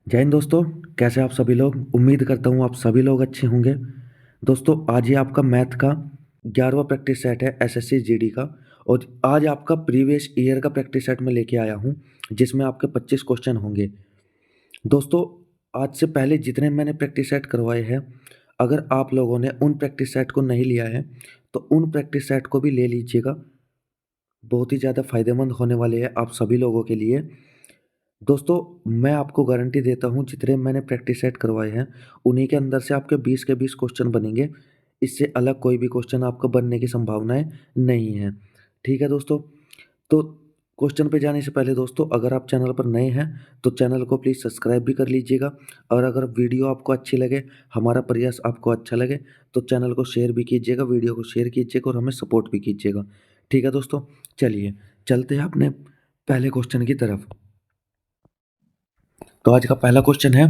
जय हिंद दोस्तों। कैसे आप सभी लोग? उम्मीद करता हूँ आप सभी लोग अच्छे होंगे। दोस्तों आज ये आपका मैथ का 11वां प्रैक्टिस सेट है एसएससी जीडी का। और आज आपका प्रीवियस ईयर का प्रैक्टिस सेट में लेके आया हूँ जिसमें आपके 25 क्वेश्चन होंगे। दोस्तों आज से पहले जितने मैंने प्रैक्टिस सेट करवाए हैं, अगर आप लोगों ने उन प्रैक्टिस सेट को नहीं लिया है तो उन प्रैक्टिस सेट को भी ले लीजिएगा। बहुत ही ज़्यादा फायदेमंद होने वाले हैं आप सभी लोगों के लिए। दोस्तों मैं आपको गारंटी देता हूँ जितने मैंने प्रैक्टिस सेट करवाए हैं उन्हीं के अंदर से आपके 20 के 20 क्वेश्चन बनेंगे। इससे अलग कोई भी क्वेश्चन आपका बनने की संभावनाएं नहीं है। ठीक है दोस्तों। तो क्वेश्चन पे जाने से पहले दोस्तों अगर आप चैनल पर नए हैं तो चैनल को प्लीज़ सब्सक्राइब भी कर लीजिएगा। और अगर वीडियो आपको अच्छी लगे, हमारा प्रयास आपको अच्छा लगे तो चैनल को शेयर भी कीजिएगा, वीडियो को शेयर कीजिएगा और हमें सपोर्ट भी कीजिएगा। ठीक है दोस्तों, चलिए चलते हैं अपने पहले क्वेश्चन की तरफ। तो आज का पहला क्वेश्चन है,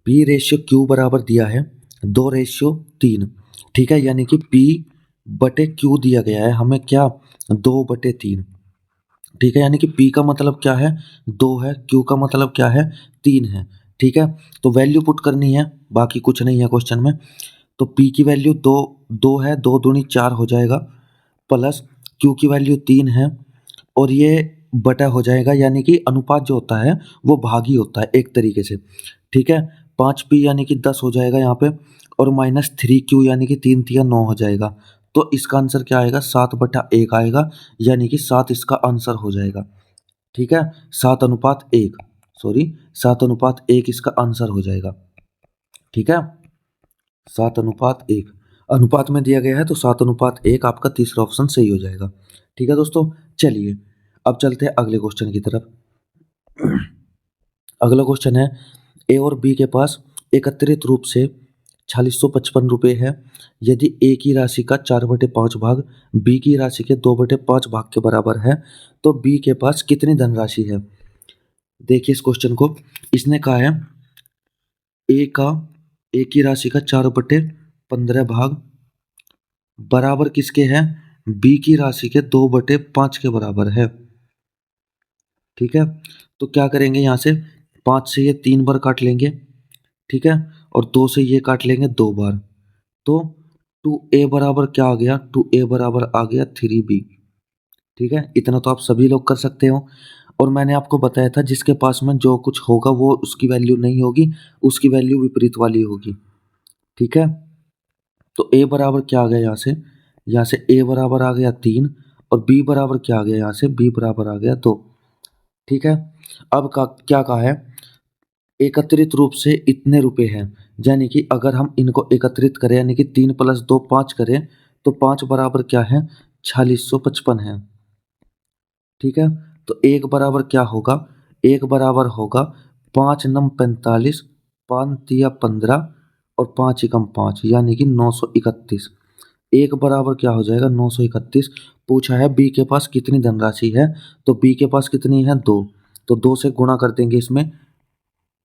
पी रेशियो क्यू बराबर दिया है 2:3। ठीक है, यानी कि पी बटे क्यू दिया गया है हमें क्या, 2/3। ठीक है, यानी कि पी का मतलब क्या है, 2 है, क्यू का मतलब क्या है, 3 है। ठीक है, तो वैल्यू पुट करनी है, बाकी कुछ नहीं है क्वेश्चन में। तो पी की वैल्यू दो दो है, 2 दूनी 4 हो जाएगा, प्लस क्यू की वैल्यू 3 है और ये बटा हो जाएगा, यानी कि अनुपात जो होता है वो भागी होता है एक तरीके से। ठीक है, 5p यानी कि 10 हो जाएगा यहाँ पे, और -3q यानी कि 3 तिया 9 हो जाएगा। तो इसका आंसर क्या आएगा, 7/1 आएगा, यानी कि 7 इसका आंसर हो जाएगा। ठीक है, 7:1, सॉरी 7:1 इसका आंसर हो जाएगा। ठीक है, 7:1 अनुपात में दिया गया है तो 7:1 आपका तीसरा ऑप्शन सही हो जाएगा। ठीक है दोस्तों, चलिए अब चलते हैं अगले क्वेश्चन की तरफ। अगला क्वेश्चन है, ए और बी के पास एकत्रित रूप से 4655 रुपये है। यदि ए की राशि का 4/5 भाग बी की राशि के 2/5 भाग के बराबर है तो बी के पास कितनी धनराशि है। देखिए इस क्वेश्चन को, इसने कहा है ए की राशि का 4/15 भाग बराबर किसके है, बी की राशि के 2/5 के बराबर है। ठीक है, तो क्या करेंगे, यहाँ से 5 से ये 3 बार काट लेंगे। ठीक है, और 2 से ये काट लेंगे 2 बार। तो 2a बराबर क्या आ गया, 2a बराबर आ गया 3b। ठीक है, इतना तो आप सभी लोग कर सकते हो। और मैंने आपको बताया था जिसके पास में जो कुछ होगा वो उसकी वैल्यू नहीं होगी, उसकी वैल्यू विपरीत वाली होगी। ठीक है, तो a बराबर क्या आ गया, यहाँ से a बराबर आ गया 3 और b बराबर क्या आ गया, यहाँ से b बराबर आ गया 2। ठीक है, अब का क्या कहा है, एकत्रित रूप से इतने रुपए हैं, यानी कि अगर हम इनको एकत्रित करें यानी कि 3 + 2 5 करें तो 5 बराबर क्या है, 4655 है। ठीक है, तो एक बराबर क्या होगा, एक बराबर होगा 5 नम 45, 5 तिया 15 और 5 एकम 5 यानी कि 931। एक बराबर क्या हो जाएगा, 931। पूछा है बी के पास कितनी धनराशि है, तो बी के पास कितनी है, 2। तो 2 से गुणा कर देंगे, इसमें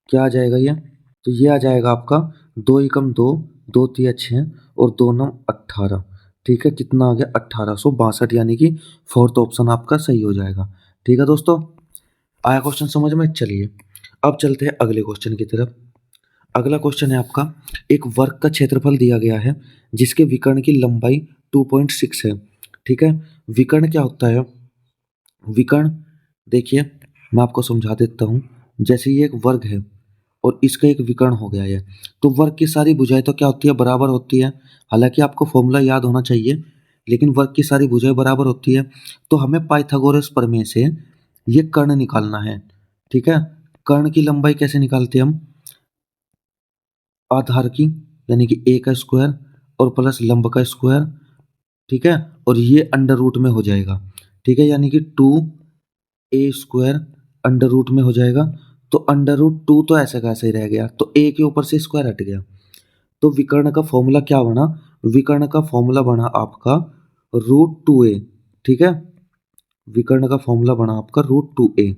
क्या आ जाएगा ये, तो ये आ जाएगा आपका 2 एकम 2, 2 तिया 6 और 2 नम 18। ठीक है, कितना आ गया, 1862, यानी कि फोर्थ ऑप्शन आपका सही हो जाएगा। ठीक है दोस्तों, आया क्वेश्चन समझ में। चलिए अब चलते हैं अगले क्वेश्चन की तरफ। अगला क्वेश्चन है आपका, एक वर्ग का क्षेत्रफल दिया गया है जिसके विकर्ण की लंबाई 2.6 है। ठीक है, विकर्ण क्या होता है, विकर्ण देखिए मैं आपको समझा देता हूँ। जैसे ये एक वर्ग है और इसका एक विकर्ण हो गया है, तो वर्ग की सारी भुजाएं तो क्या होती है, बराबर होती है। हालांकि आपको फॉर्मूला याद होना चाहिए, लेकिन वर्ग की सारी भुजाएं बराबर होती है। तो हमें पाइथागोरस प्रमेय से ये कर्ण निकालना है। ठीक है, कर्ण की लंबाई कैसे निकालते हैं हम, आधार की यानी कि ए का स्क्वायर और प्लस लंब का स्क्वायर। ठीक है, और ये अंडर रूट में हो जाएगा। ठीक है, यानी कि 2a² अंडर रूट में हो जाएगा। तो अंडर रूट 2 तो ऐसे का ऐसे ही रह गया, तो a के ऊपर से स्क्वायर हट गया। तो विकर्ण का फॉर्मूला क्या बना, विकर्ण का फॉर्मूला बना आपका √2a। ठीक है, विकर्ण का फॉर्मूला बना आपका √2a।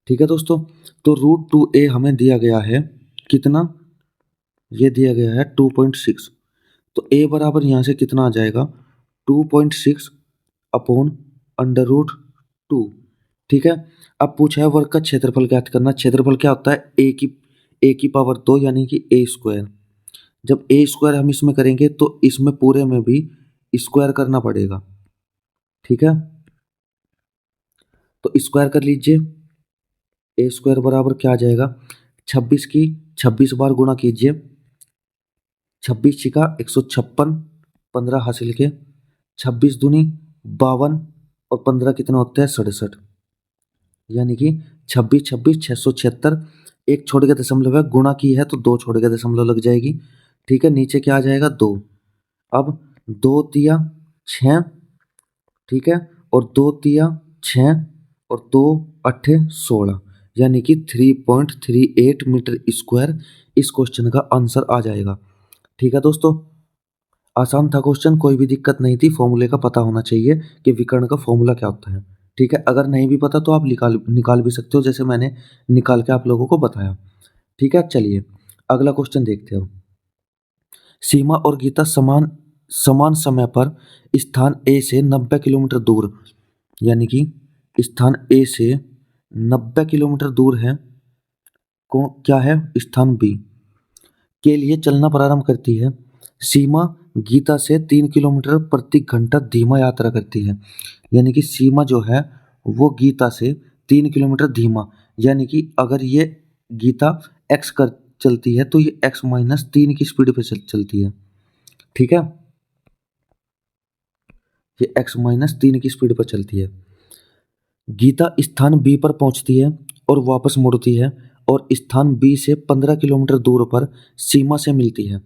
ठीक है दोस्तों, तो √2a हमें दिया गया है कितना, ये दिया गया है 2.6। तो a बराबर यहाँ से कितना आ जाएगा, 2.6 अपॉन अंडर रूट 2। ठीक है। अब पूछा है वर्ग का क्षेत्रफल ज्ञात करना। क्षेत्रफल क्या होता है, ए की पावर 2 यानी कि ए स्क्वायर। जब ए स्क्वायर हम इसमें करेंगे तो इसमें पूरे में भी स्क्वायर करना पड़ेगा। ठीक है, तो स्क्वायर कर लीजिए। ए स्क्वायर बराबर क्या आ जाएगा, 26 की 26 बार गुणा कीजिए, 26 छिका 156, 15 हासिल के, 26 दूनी 52 और 15 कितना होता है 67, यानी कि 26 26 676। एक छोड़ के दशमलव है, गुणा की है तो दो छोड़ के दशमलव लग जाएगी। ठीक है, नीचे क्या आ जाएगा 2। अब 2 तिया 6, ठीक है, और 2 तिया 6 और 2 अट्ठे 16, यानी कि 3.38 मीटर स्क्वायर इस क्वेश्चन का आंसर आ जाएगा। ठीक है दोस्तों, आसान था क्वेश्चन, कोई भी दिक्कत नहीं थी। फॉर्मूले का पता होना चाहिए कि विकर्ण का फॉर्मूला क्या होता है। ठीक है, अगर नहीं भी पता तो आप निकाल निकाल भी सकते हो, जैसे मैंने निकाल के आप लोगों को बताया। ठीक है, चलिए अगला क्वेश्चन देखते हो। सीमा और गीता समान समान समय पर स्थान ए से 90 किलोमीटर दूर, यानी कि स्थान ए से 90 किलोमीटर दूर है को क्या है स्थान बी के लिए चलना प्रारंभ करती है। सीमा गीता से 3 किलोमीटर प्रति घंटा धीमा यात्रा करती है, यानी कि सीमा जो है वो गीता से 3 किलोमीटर धीमा, यानी कि अगर ये गीता एक्स कर चलती है तो ये x-3 की स्पीड पे चलती है। ठीक है, ये x-3 की स्पीड पर चलती है। गीता स्थान बी पर पहुंचती है और वापस मुड़ती है और स्थान बी से 15 किलोमीटर दूर पर सीमा से मिलती है।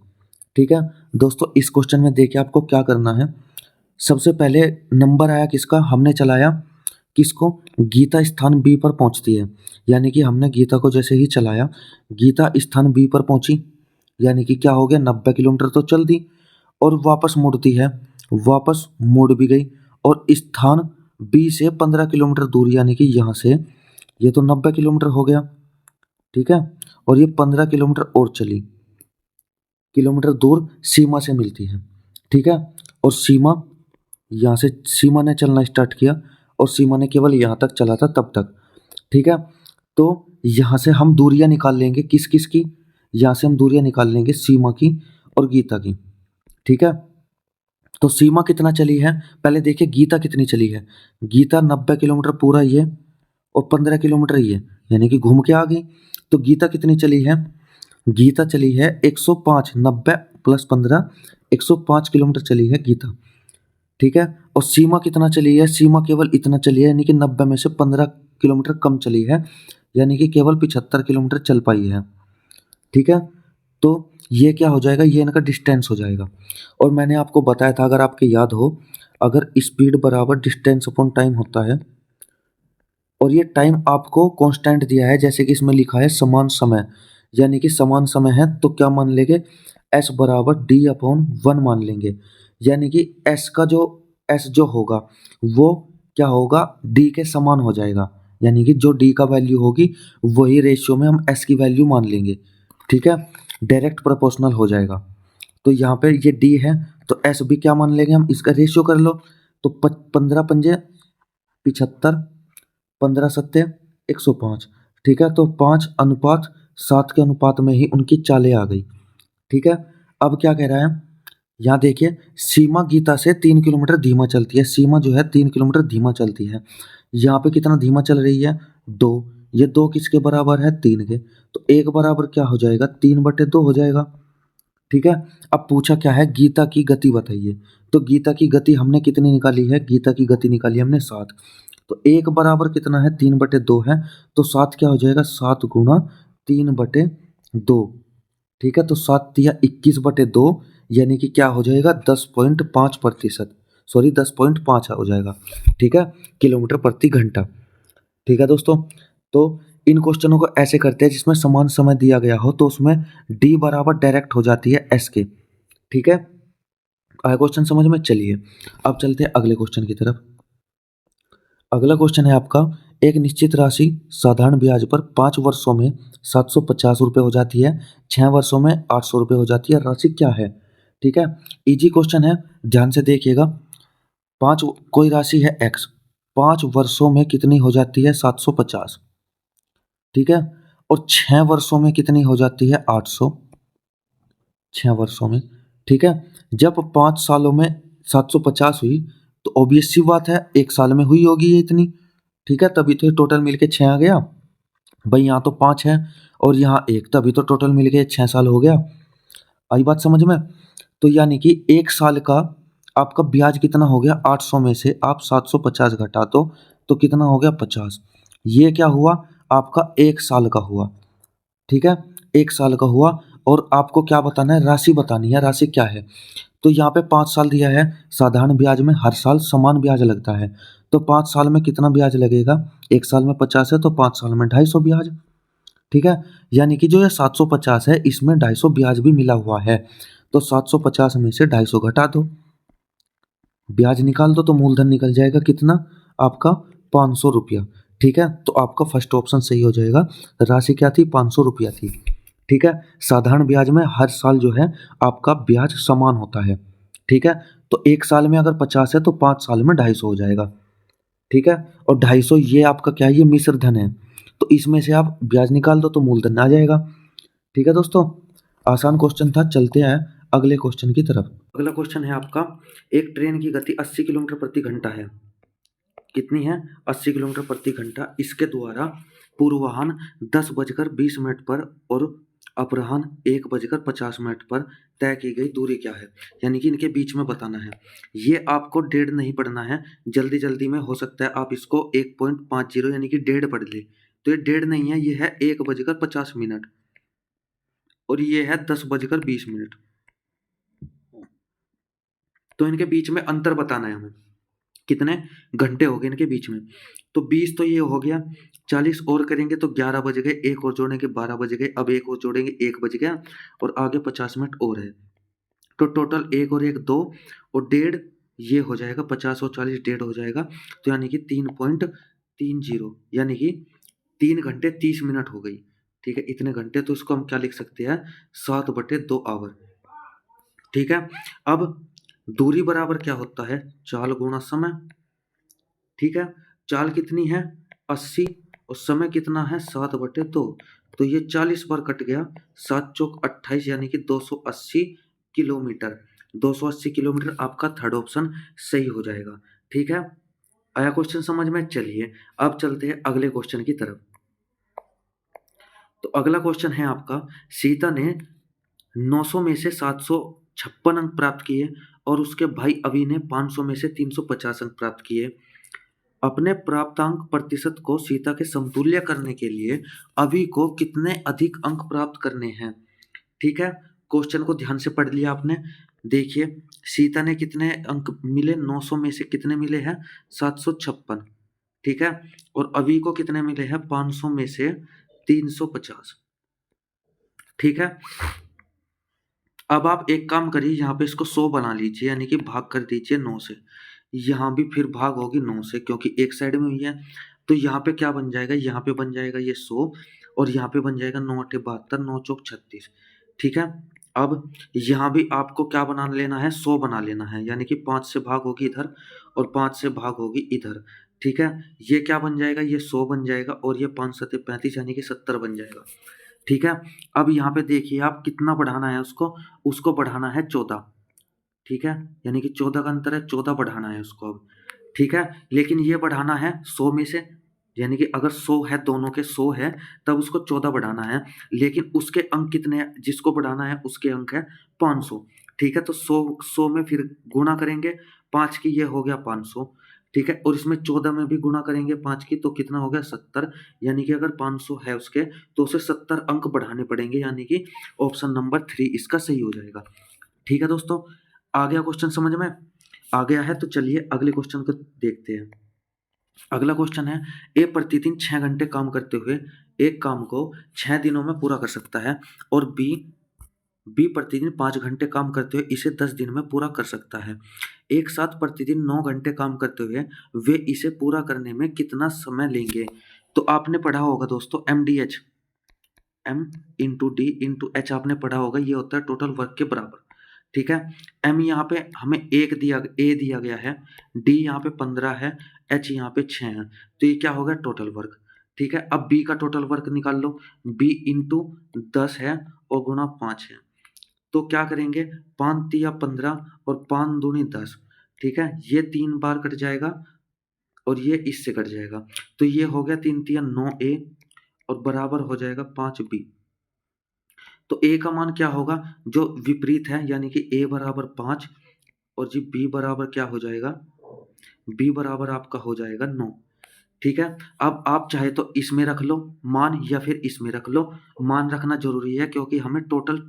ठीक है दोस्तों, इस क्वेश्चन में देखिए आपको क्या करना है। सबसे पहले नंबर आया किसका, हमने चलाया किसको, गीता स्थान बी पर पहुंचती है, यानी कि हमने गीता को जैसे ही चलाया गीता स्थान बी पर पहुंची, यानी कि क्या हो गया 90 किलोमीटर तो चल दी और वापस मुड़ती है, वापस मुड़ भी गई और स्थान बी से 15 किलोमीटर दूर, यानी कि यहाँ से ये तो 90 किलोमीटर हो गया। ठीक है, और ये 15 किलोमीटर और चली, किलोमीटर दूर सीमा से मिलती है। ठीक है, और सीमा यहाँ से सीमा ने चलना स्टार्ट किया और सीमा ने केवल यहाँ तक चला था तब तक। ठीक है, तो यहाँ से हम दूरियां निकाल लेंगे किस किस की, यहाँ से हम दूरियां निकाल लेंगे सीमा की और गीता की। ठीक है, तो सीमा कितना चली है, पहले देखिए गीता कितनी चली है। गीता 90 किलोमीटर पूरा ये और 15 किलोमीटर ये, यानी कि घूम के आ गई। तो गीता कितनी चली है, गीता चली है 105, 90 प्लस 15 105 किलोमीटर चली है गीता। ठीक है, और सीमा कितना चली है, सीमा केवल इतना चली है, यानी कि 90 में से 15 किलोमीटर कम चली है, यानी कि केवल 75 किलोमीटर चल पाई है। ठीक है, तो ये क्या हो जाएगा, ये इनका डिस्टेंस हो जाएगा। और मैंने आपको बताया था, अगर आपके याद हो, अगर स्पीड बराबर डिस्टेंस अपॉन टाइम होता है और ये टाइम आपको कांस्टेंट दिया है, जैसे कि इसमें लिखा है समान समय, यानी कि समान समय है तो क्या मान लेंगे, s बराबर d अपॉन 1 मान लेंगे, यानी कि s जो होगा वो क्या होगा d के समान हो जाएगा, यानी कि जो d का वैल्यू होगी वही रेशियो में हम s की वैल्यू मान लेंगे। ठीक है, डायरेक्ट प्रोपोर्शनल हो जाएगा। तो यहाँ पे ये d है तो s भी क्या मान लेंगे हम, इसका रेशियो कर लो, तो 15 पंजे 75, 15 सत्ते 105। ठीक है, तो 5:7 के अनुपात में ही उनकी चालें आ गई। ठीक है, अब क्या कह रहा है, यहाँ देखिए सीमा गीता से 3 किलोमीटर धीमा चलती है, सीमा जो है 3 किलोमीटर धीमा चलती है। यहाँ पे कितना धीमा चल रही है 2, ये 2 किसके बराबर है 3 के, तो 1 बराबर क्या हो जाएगा 3/2 हो जाएगा। ठीक है, अब पूछा क्या है गीता की गति बताइए, तो गीता की गति हमने कितनी निकाली है, गीता की गति निकाली हमने 7, तो 1 बराबर कितना है 3/2 है, तो 7 क्या हो जाएगा 7 गुणा 3/2। ठीक है, तो 7 तिया 21/2, यानी कि क्या हो जाएगा 10.5%, सॉरी 10.5 हो जाएगा। ठीक है, किलोमीटर प्रति घंटा। ठीक है दोस्तों, तो इन क्वेश्चनों को ऐसे करते हैं जिसमें समान समय दिया गया हो तो उसमें डी बराबर डायरेक्ट हो जाती है एस के। ठीक है, आया क्वेश्चन समझ में, चलिए अब चलते हैं अगले क्वेश्चन की तरफ। अगला क्वेश्चन है आपका, एक निश्चित राशि साधारण ब्याज पर 5 वर्षों में 750 रुपये हो जाती है, 6 वर्षों में 800 रुपये हो जाती है, राशि क्या है। ठीक है, इजी क्वेश्चन है, ध्यान से देखिएगा। 5 कोई राशि है एक्स, 5 वर्षों में कितनी हो जाती है? 750। ठीक है, और 6 वर्षों में कितनी हो जाती है? 800। 6 वर्षों में, ठीक है। जब 5 सालों में 750 हुई तो ऑब्वियस सी बात है 1 साल में हुई होगी ये इतनी, ठीक है। तभी तो ये टोटल मिलके 6 आ गया भाई। यहाँ तो 5 है और यहाँ 1, तभी तो टोटल मिलके 6 साल हो गया। आई बात समझ में? तो यानी कि 1 साल का आपका ब्याज कितना हो गया? 800 में से आप 750 घटा दो तो कितना हो गया? 50। ये क्या हुआ? आपका 1 साल का हुआ, ठीक है। 1 साल का हुआ और आपको क्या बताना है? राशि बतानी है। राशि क्या है? तो यहाँ पे 5 साल दिया है। साधारण ब्याज में हर साल समान ब्याज लगता है। तो 5 साल में कितना ब्याज लगेगा? 1 साल में 50 है तो 5 साल में 250 ब्याज, ठीक है। यानी कि जो ये 750 है इसमें 250 ब्याज भी मिला हुआ है। तो 750 में से 250 घटा दो, ब्याज निकाल दो तो मूलधन निकल जाएगा कितना? आपका 500 रुपया, ठीक है। तो आपका फर्स्ट ऑप्शन सही हो जाएगा। राशि क्या थी? 500 रुपया थी, ठीक है। साधारण ब्याज में हर साल जो है आपका ब्याज समान होता है, ठीक है। तो 1 साल में अगर 50 है तो 5 साल में 250 हो जाएगा, ठीक है। और 250 ये आपका क्या है? ये मिश्र धन है। तो इसमें से आप ब्याज निकाल दो तो मूलधन आ जाएगा, ठीक है दोस्तों। आसान क्वेश्चन था। चलते हैं अगले क्वेश्चन की तरफ। अगला क्वेश्चन है आपका, एक ट्रेन की गति 80 किलोमीटर प्रति घंटा है। कितनी है? 80 किलोमीटर प्रति घंटा। इसके द्वारा पूर्वाह्न 10:20 पर और अपराह्न 1:50 पर तय की गई दूरी क्या है? यानी कि इनके बीच में बताना है। ये आपको डेढ़ नहीं पढ़ना है, जल्दी जल्दी में हो सकता है आप इसको 1.50 यानी कि डेढ़ पढ़ ले। तो ये डेढ़ नहीं है, ये है 1:50 और ये है 10:20। तो इनके बीच में अंतर बताना है हमें, कितने घंटे हो गए इनके बीच में। तो 20 तो ये हो गया, 40 और करेंगे तो 11 बज गए, एक और जोड़ेंगे 12 बज गए, अब एक और जोड़ेंगे 1 बज गया और आगे 50 मिनट और है। तो टोटल 1 और 1 2 और डेढ़, ये हो जाएगा 50 और 40 डेढ़ हो जाएगा। तो यानी कि 3.30 यानी कि 3 घंटे 30 मिनट हो गई, ठीक है। इतने घंटे, तो इसको हम क्या लिख सकते हैं? 7/2 आवर, ठीक है। अब दूरी बराबर क्या होता है? चाल गुणा समय, ठीक है। चाल कितनी है? 80 और समय कितना है? 7/2। तो ये 40 बार कट गया, 7 चौक 28 यानी कि 280 किलोमीटर। 280 किलोमीटर आपका थर्ड ऑप्शन सही हो जाएगा, ठीक है। आया क्वेश्चन समझ में? चलिए अब चलते हैं अगले क्वेश्चन की तरफ। तो अगला क्वेश्चन है आपका, सीता ने 900 में से 756 अंक प्राप्त किए और उसके भाई अवि ने 500 में से 350 अंक प्राप्त किए। अपने प्राप्तांक प्रतिशत को सीता के समतुल्य करने के लिए अवि को कितने अधिक अंक प्राप्त करने हैं? ठीक है, क्वेश्चन को ध्यान से पढ़ लिया आपने। देखिए, सीता ने कितने अंक मिले? 900 में से कितने मिले हैं? 756, ठीक है। और अवि को कितने मिले हैं? 500 में से 350, ठीक है। अब आप एक काम करिए, यहाँ पे इसको 100 बना लीजिए, यानी कि भाग कर दीजिए 9 से। यहाँ भी फिर भाग होगी 9 से, क्योंकि एक साइड में हुई है। तो यहाँ पे क्या बन जाएगा? यहाँ पे बन जाएगा ये 100 और यहाँ पे बन जाएगा 9 8 72, 9 चौक 36, ठीक है। अब यहाँ भी आपको क्या बना लेना है? 100 बना लेना है, यानी कि 5 से भाग होगी इधर और 5 से भाग होगी इधर, ठीक है। ये क्या बन जाएगा? ये 100 बन जाएगा और ये 5 7 35 यानी कि 70 बन जाएगा, ठीक है। अब यहाँ पे देखिए, आप कितना बढ़ाना है उसको? उसको बढ़ाना है 14, ठीक है। यानी कि 14 का अंतर है, 14 बढ़ाना है उसको अब, ठीक है। लेकिन ये बढ़ाना है 100 में से, यानी कि अगर 100 है, दोनों के 100 है, तब उसको 14 बढ़ाना है। लेकिन उसके अंक कितने हैं? जिसको बढ़ाना है उसके अंक है 500, ठीक है। तो 100 में फिर गुणा करेंगे 5 की, ये हो गया 500, ठीक है। और इसमें 14 में भी गुणा करेंगे 5 की, तो कितना हो गया? 70। यानी कि अगर 500 है उसके, तो उसे 70 अंक बढ़ाने पड़ेंगे, यानी कि ऑप्शन नंबर 3 इसका सही हो जाएगा, ठीक है दोस्तों। आ गया क्वेश्चन समझ में? आ गया है तो चलिए अगले क्वेश्चन को देखते हैं। अगला क्वेश्चन है, ए प्रतिदिन 6 घंटे काम करते हुए एक काम को 6 दिनों में पूरा कर सकता है और बी प्रतिदिन 5 घंटे काम करते हुए इसे 10 दिन में पूरा कर सकता है। एक साथ प्रतिदिन 9 घंटे काम करते हुए वे इसे पूरा करने में कितना समय लेंगे? तो आपने पढ़ा होगा दोस्तों MDH, M into D into H आपने पढ़ा होगा, ये होता है टोटल वर्क के बराबर, ठीक है। m यहाँ पे हमें एक दिया a दिया गया है, d यहाँ पे 15 है, h यहाँ पे 6 है, तो ये क्या हो गया टोटल वर्क। ठीक है, अब b का टोटल वर्क निकाल लो, b इंटू 10 है और गुणा 5 है, तो क्या करेंगे 5 तिया 15 और 5 दूनी 10। ठीक है, ये 3 बार कट जाएगा और ये इससे कट जाएगा, तो ये हो गया 3 तिया 9a और बराबर हो जाएगा 5b। तो a का मान क्या होगा, जो विपरीत है, यानी कि a बराबर 5 और जी b बराबर क्या हो जाएगा, b बराबर आपका हो जाएगा 9। ठीक है, अब आप चाहे तो इसमें रख लो मान या फिर इसमें रख लो, मान रखना जरूरी है क्योंकि हमें टोटल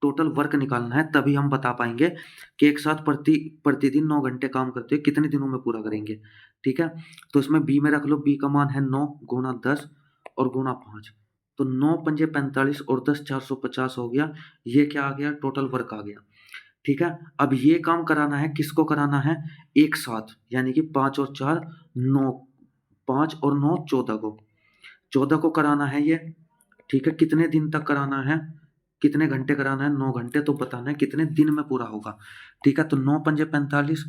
टोटल वर्क निकालना है, तभी हम बता पाएंगे कि एक साथ प्रतिदिन 9 घंटे काम करते हुए कितने दिनों में पूरा करेंगे। ठीक है, तो इसमें b में रख लो, b का मान है 9 गुणा 10 और गुणा 5, तो 9 पंजे 45 और 10 450 हो गया, ये क्या आ गया टोटल वर्क आ गया। ठीक है, अब ये काम कराना है, किसको कराना है, एक साथ, यानी कि 5 और 4 9, 5 और 9 14 को, 14 को कराना है ये। ठीक है, कितने दिन तक कराना है, कितने घंटे कराना है, 9 घंटे, तो बताना है कितने दिन में पूरा होगा। ठीक है, तो 9 पंजे 45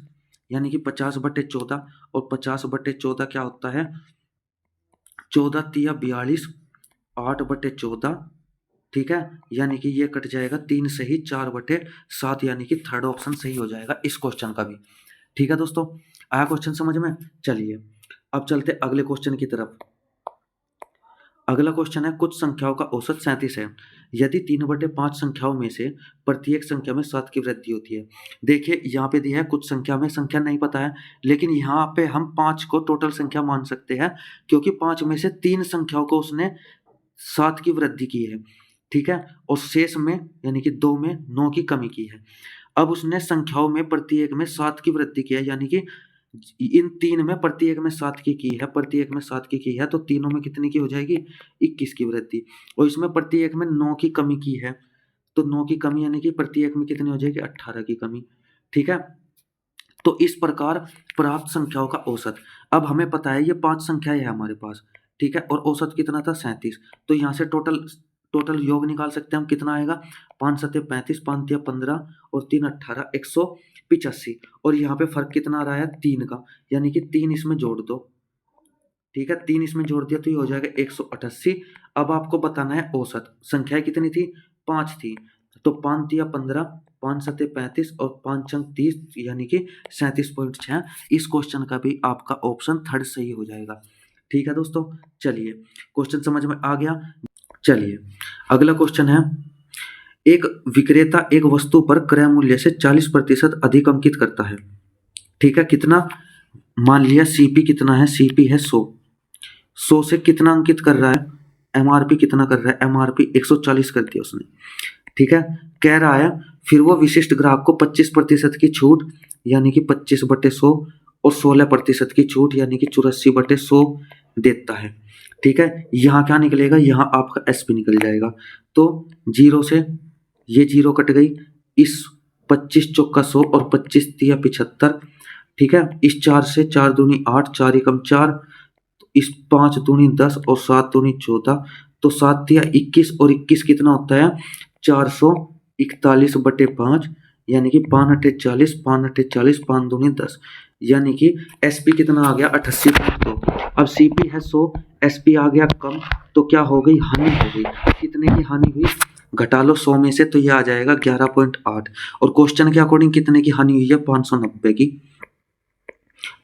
यानी कि 50/14 और 50/14 क्या होता है 14 तिया 42, 8/14। ठीक है, यानी कि ये कट जाएगा 3 से ही 4/7, यानी कि थर्ड ऑप्शन सही हो जाएगा इस क्वेश्चन का भी। ठीक है दोस्तों, आया क्वेश्चन समझ में। चलिए अब चलते अगले क्वेश्चन की तरफ। अगला क्वेश्चन है कुछ संख्याओं का औसत 37 है, यदि 3/5 संख्याओं में से प्रत्येक संख्या में 7 की वृद्धि होती है। देखिए यहाँ पे दिया है कुछ संख्या में, संख्या नहीं पता है, लेकिन यहाँ पे हम 5 को टोटल संख्या मान सकते हैं क्योंकि 5 में से 3 संख्याओं को उसने 7 की वृद्धि की है। ठीक है, और शेष में यानी कि 2 में 9 की कमी की है। अब उसने संख्याओं में प्रत्येक में 7 की वृद्धि की है, यानी कि इन 3 में प्रत्येक में 7 की है, प्रत्येक में 7 की है, तो तीनों में कितनी की हो जाएगी 21 की वृद्धि, और इसमें प्रत्येक में 9 की कमी की है, तो 9 की कमी यानी कि प्रत्येक में कितनी हो जाएगी 18 की कमी। ठीक है, तो इस प्रकार प्राप्त संख्याओं का औसत। अब हमें पता है ये 5 संख्याएं है हमारे पास। ठीक है, और औसत कितना था 37, तो यहाँ से टोटल टोटल योग निकाल सकते हैं हम, कितना आएगा 5 सत्ते 35, 5 तिया 15 और 3 18 185, और यहाँ पे फर्क कितना आ रहा है 3 का, यानी कि 3 इसमें जोड़ दो। ठीक है, 3 इसमें जोड़ दिया तो ये हो जाएगा 188। अब आपको बताना है औसत, संख्याएं कितनी थी 5 थी, तो 5 तिया 15, 5 सत्ते 35 और 5 अंक 30, यानी कि 37.6। इस क्वेश्चन का भी आपका ऑप्शन थर्ड सही हो जाएगा। ठीक है दोस्तों, चलिए क्वेश्चन समझ में आ गया। चलिए अगला क्वेश्चन है, एक विक्रेता एक वस्तु पर क्रय मूल्य से 40% अधिक अंकित करता है। ठीक है, कितना, मान लिया सीपी कितना है, सीपी है 100 से कितना अंकित कर रहा है, एमआरपी कितना कर रहा है, एमआरपी 140 कर दिया उसने। ठीक है, कह रहा है फिर वो विशिष्ट ग्राहक को 25% की छूट यानी कि 25/100 और 16% की छूट यानी कि 84/100 देता है। ठीक है, यहाँ क्या निकलेगा, यहाँ आपका एसपी निकल जाएगा, तो 0 से ये 0 कट गई, इस 25 चौका 100 और 25 तिया 75। ठीक है, इस 4 से 4 दूनी 8, 4 एकम 4, इस 5 दूनी 10 और 7 दूनी 14, तो 7 तिया 21 और 21 कितना होता है 441/5, यानी कि 5 अट्ठे 40, 5 अट्ठे 40, 5 दूनी 10, यानी कि एसपी कितना आ गया 88। अब सीपी है 100, एसपी आ गया कम, तो क्या हो गई हानि हो गई, कितने की हानि हुई, घटा लो 100 में से, तो ये आ जाएगा 11.8, और क्वेश्चन के अकॉर्डिंग कितने की हानि हुई है 590 की।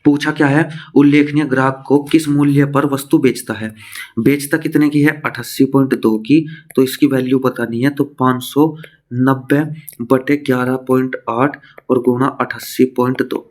पूछा क्या है, उल्लेखनीय ग्राहक को किस मूल्य पर वस्तु बेचता है, बेचता कितने की है 88.2 की, तो इसकी वैल्यू बतानी है, तो 590/11.8 और गुणा 88.2।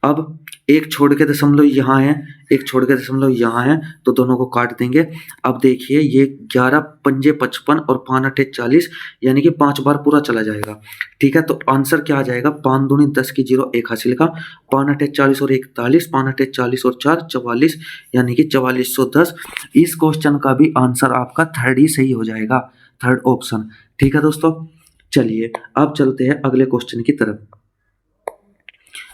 अब एक छोड़ के दशमलव यहाँ है, एक छोड़ के दशमलव यहाँ है, तो दोनों को काट देंगे। अब देखिए ये 11 पंजे 55 और 5 अट्ठे 40, यानी कि 5 बार पूरा चला जाएगा। ठीक है, तो आंसर क्या आ जाएगा 5 दूनी 10 की 0 एक हासिल का, 5 अट्ठे 40 और 41, 5 अट्ठे 40 और 4 44, यानी कि 4410। इस क्वेश्चन का भी आंसर आपका थर्ड ही सही हो जाएगा, थर्ड ऑप्शन। ठीक है दोस्तों, चलिए अब चलते हैं अगले क्वेश्चन की तरफ।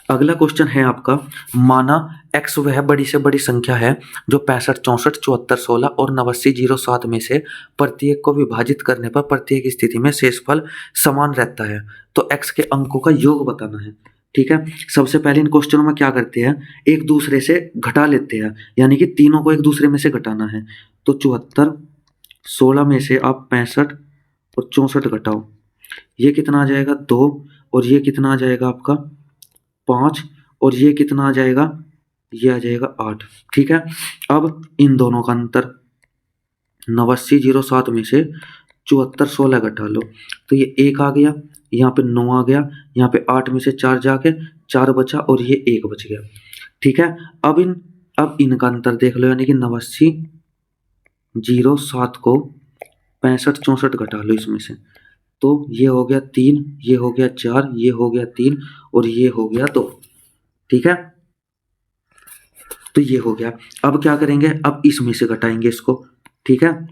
अगला क्वेश्चन है आपका, माना x वह बड़ी से बड़ी संख्या है जो 65, 64, 74, 16 और 89, 07 में से प्रत्येक को विभाजित करने पर प्रत्येक स्थिति में शेषफल समान रहता है। तो x के अंकों का योग बताना है। ठीक है, सबसे पहले इन क्वेश्चनों में क्या करते हैं, एक दूसरे से घटा लेते हैं, यानी कि तीनों को एक दूसरे में से घटाना है। तो 74, 16 में से आप 65 और 64 घटाओ, ये कितना आ जाएगा 2, और ये कितना आ जाएगा आपका 5, और ये कितना आ जाएगा, ये आ जाएगा 8। ठीक है, अब इन दोनों का अंतर 89, 07 में से 74, 16 घटा लो, तो ये 1 आ गया, यहाँ पे 9 आ गया, यहाँ पे 8 में से 4 जाके 4 बचा, और ये 1 बच गया। ठीक है, अब इनका अंतर देख लो, यानी कि 89, 07 को 65, 64 घटा लो इसमें से, तो ये हो गया 3, ये हो गया 4, ये हो गया 3, और ये हो गया 2। ठीक है, तो ये हो गया। अब क्या करेंगे, अब इसमें से घटाएंगे इसको। ठीक है,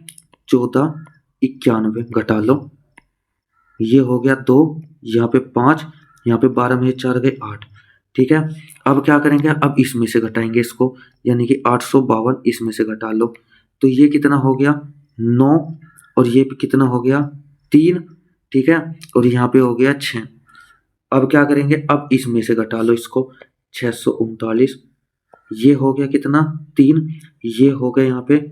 14, 91 घटा लो, ये हो गया 2, यहाँ पे 5, यहाँ पे 12 में 4 गए 8। ठीक है, अब क्या करेंगे, अब इसमें से घटाएंगे इसको, यानी कि 852 इसमें से घटा लो, तो ये कितना हो गया 9, और ये कितना हो गया 3। ठीक है, और यहाँ पे हो गया 6। अब क्या करेंगे, अब इसमें से घटा लो इसको, 639, ये हो गया कितना 3, ये हो गया यहाँ पे,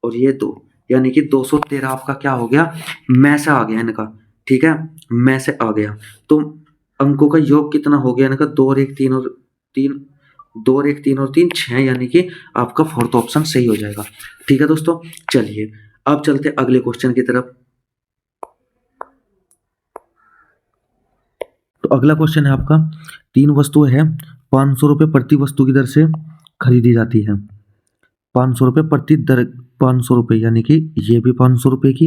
और ये 2, यानी कि 213 आपका क्या हो गया, में से आ गया इनका। ठीक है, में से आ गया, तो अंकों का योग कितना हो गया इनका, 2 और 1 3 और 3, 2 और 1 3 और 3 6, यानी कि आपका फोर्थ ऑप्शन सही हो जाएगा। ठीक है दोस्तों, चलिए अब चलते अगले क्वेश्चन की तरफ। तो अगला क्वेश्चन है आपका, 3 वस्तुएं हैं, 500 रुपये प्रति वस्तु की दर से खरीदी जाती है। 500 रुपये प्रति दर, 500 रुपये, यानी कि ये भी 500 रुपये की,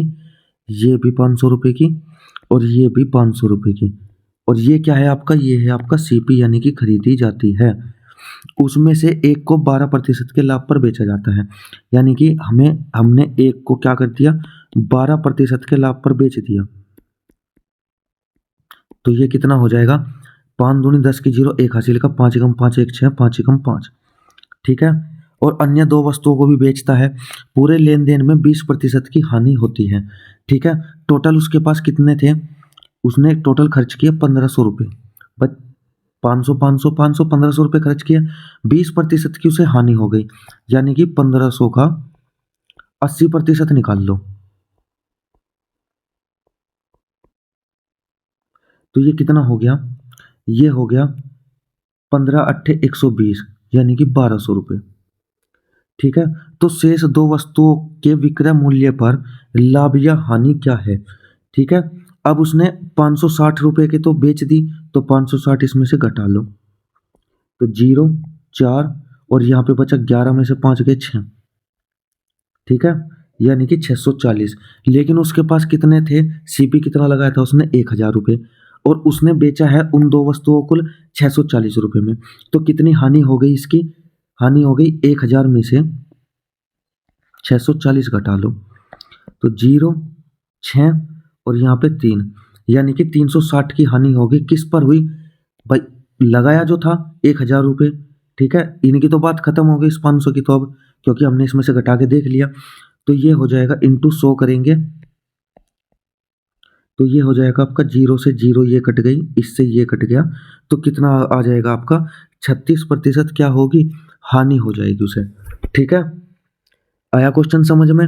ये भी 500 रुपये की, और ये भी 500 रुपये की, और ये क्या है आपका, ये है आपका सीपी, यानी कि खरीदी जाती है। उसमें से एक को 12% के लाभ पर बेचा जाता है, यानी कि हमने एक को क्या कर दिया, 12% के लाभ पर बेच दिया। तो ये कितना हो जाएगा, 5 दूनी 10 की 0, 1 हासिल का, 5 एकम 5 1 6, 5 एकम 5। ठीक है, और अन्य 2 वस्तुओं को भी बेचता है, पूरे लेन देन में 20% की हानि होती है। ठीक है, टोटल उसके पास कितने थे, उसने टोटल खर्च किया 1500 रुपये, बट 500 500 500 1500 रुपये खर्च किया, 20% की उसे हानि हो गई, यानी कि 1500 का 80% निकाल लो, तो ये कितना हो गया, ये हो गया 15 अट्ठे 120, यानी कि 1200 रुपये। ठीक है, तो शेष 2 वस्तुओं के विक्रय मूल्य पर लाभ या हानि क्या है। ठीक है, अब उसने 560 रुपये के तो बेच दी, तो 560 इसमें से घटा लो, तो 0 4, और यहाँ पे बचा 11 में से 5 गए 6। ठीक है, यानी कि 640, लेकिन उसके पास कितने थे, सीपी कितना लगाया था उसने 1000 रुपये, और उसने बेचा है उन 2 वस्तुओं को 640 रुपये में, तो कितनी हानि हो गई, इसकी हानि हो गई 1000 में से 640 घटा लो, तो 0 6, और यहाँ पे 3, यानी कि 360 की हानि होगी, किस पर हुई भाई, लगाया जो था 1000 रुपये। ठीक है, इनकी तो बात खत्म हो गई इस 500 की, तो अब क्योंकि हमने इसमें से घटा के देख लिया, तो ये हो जाएगा इंटू 100 करेंगे, तो ये हो जाएगा आपका 0 से 0 ये कट गई, इससे ये कट गया, तो कितना आ जाएगा आपका 36% क्या होगी, हानि हो जाएगी उसे। ठीक है, आया क्वेश्चन समझ में,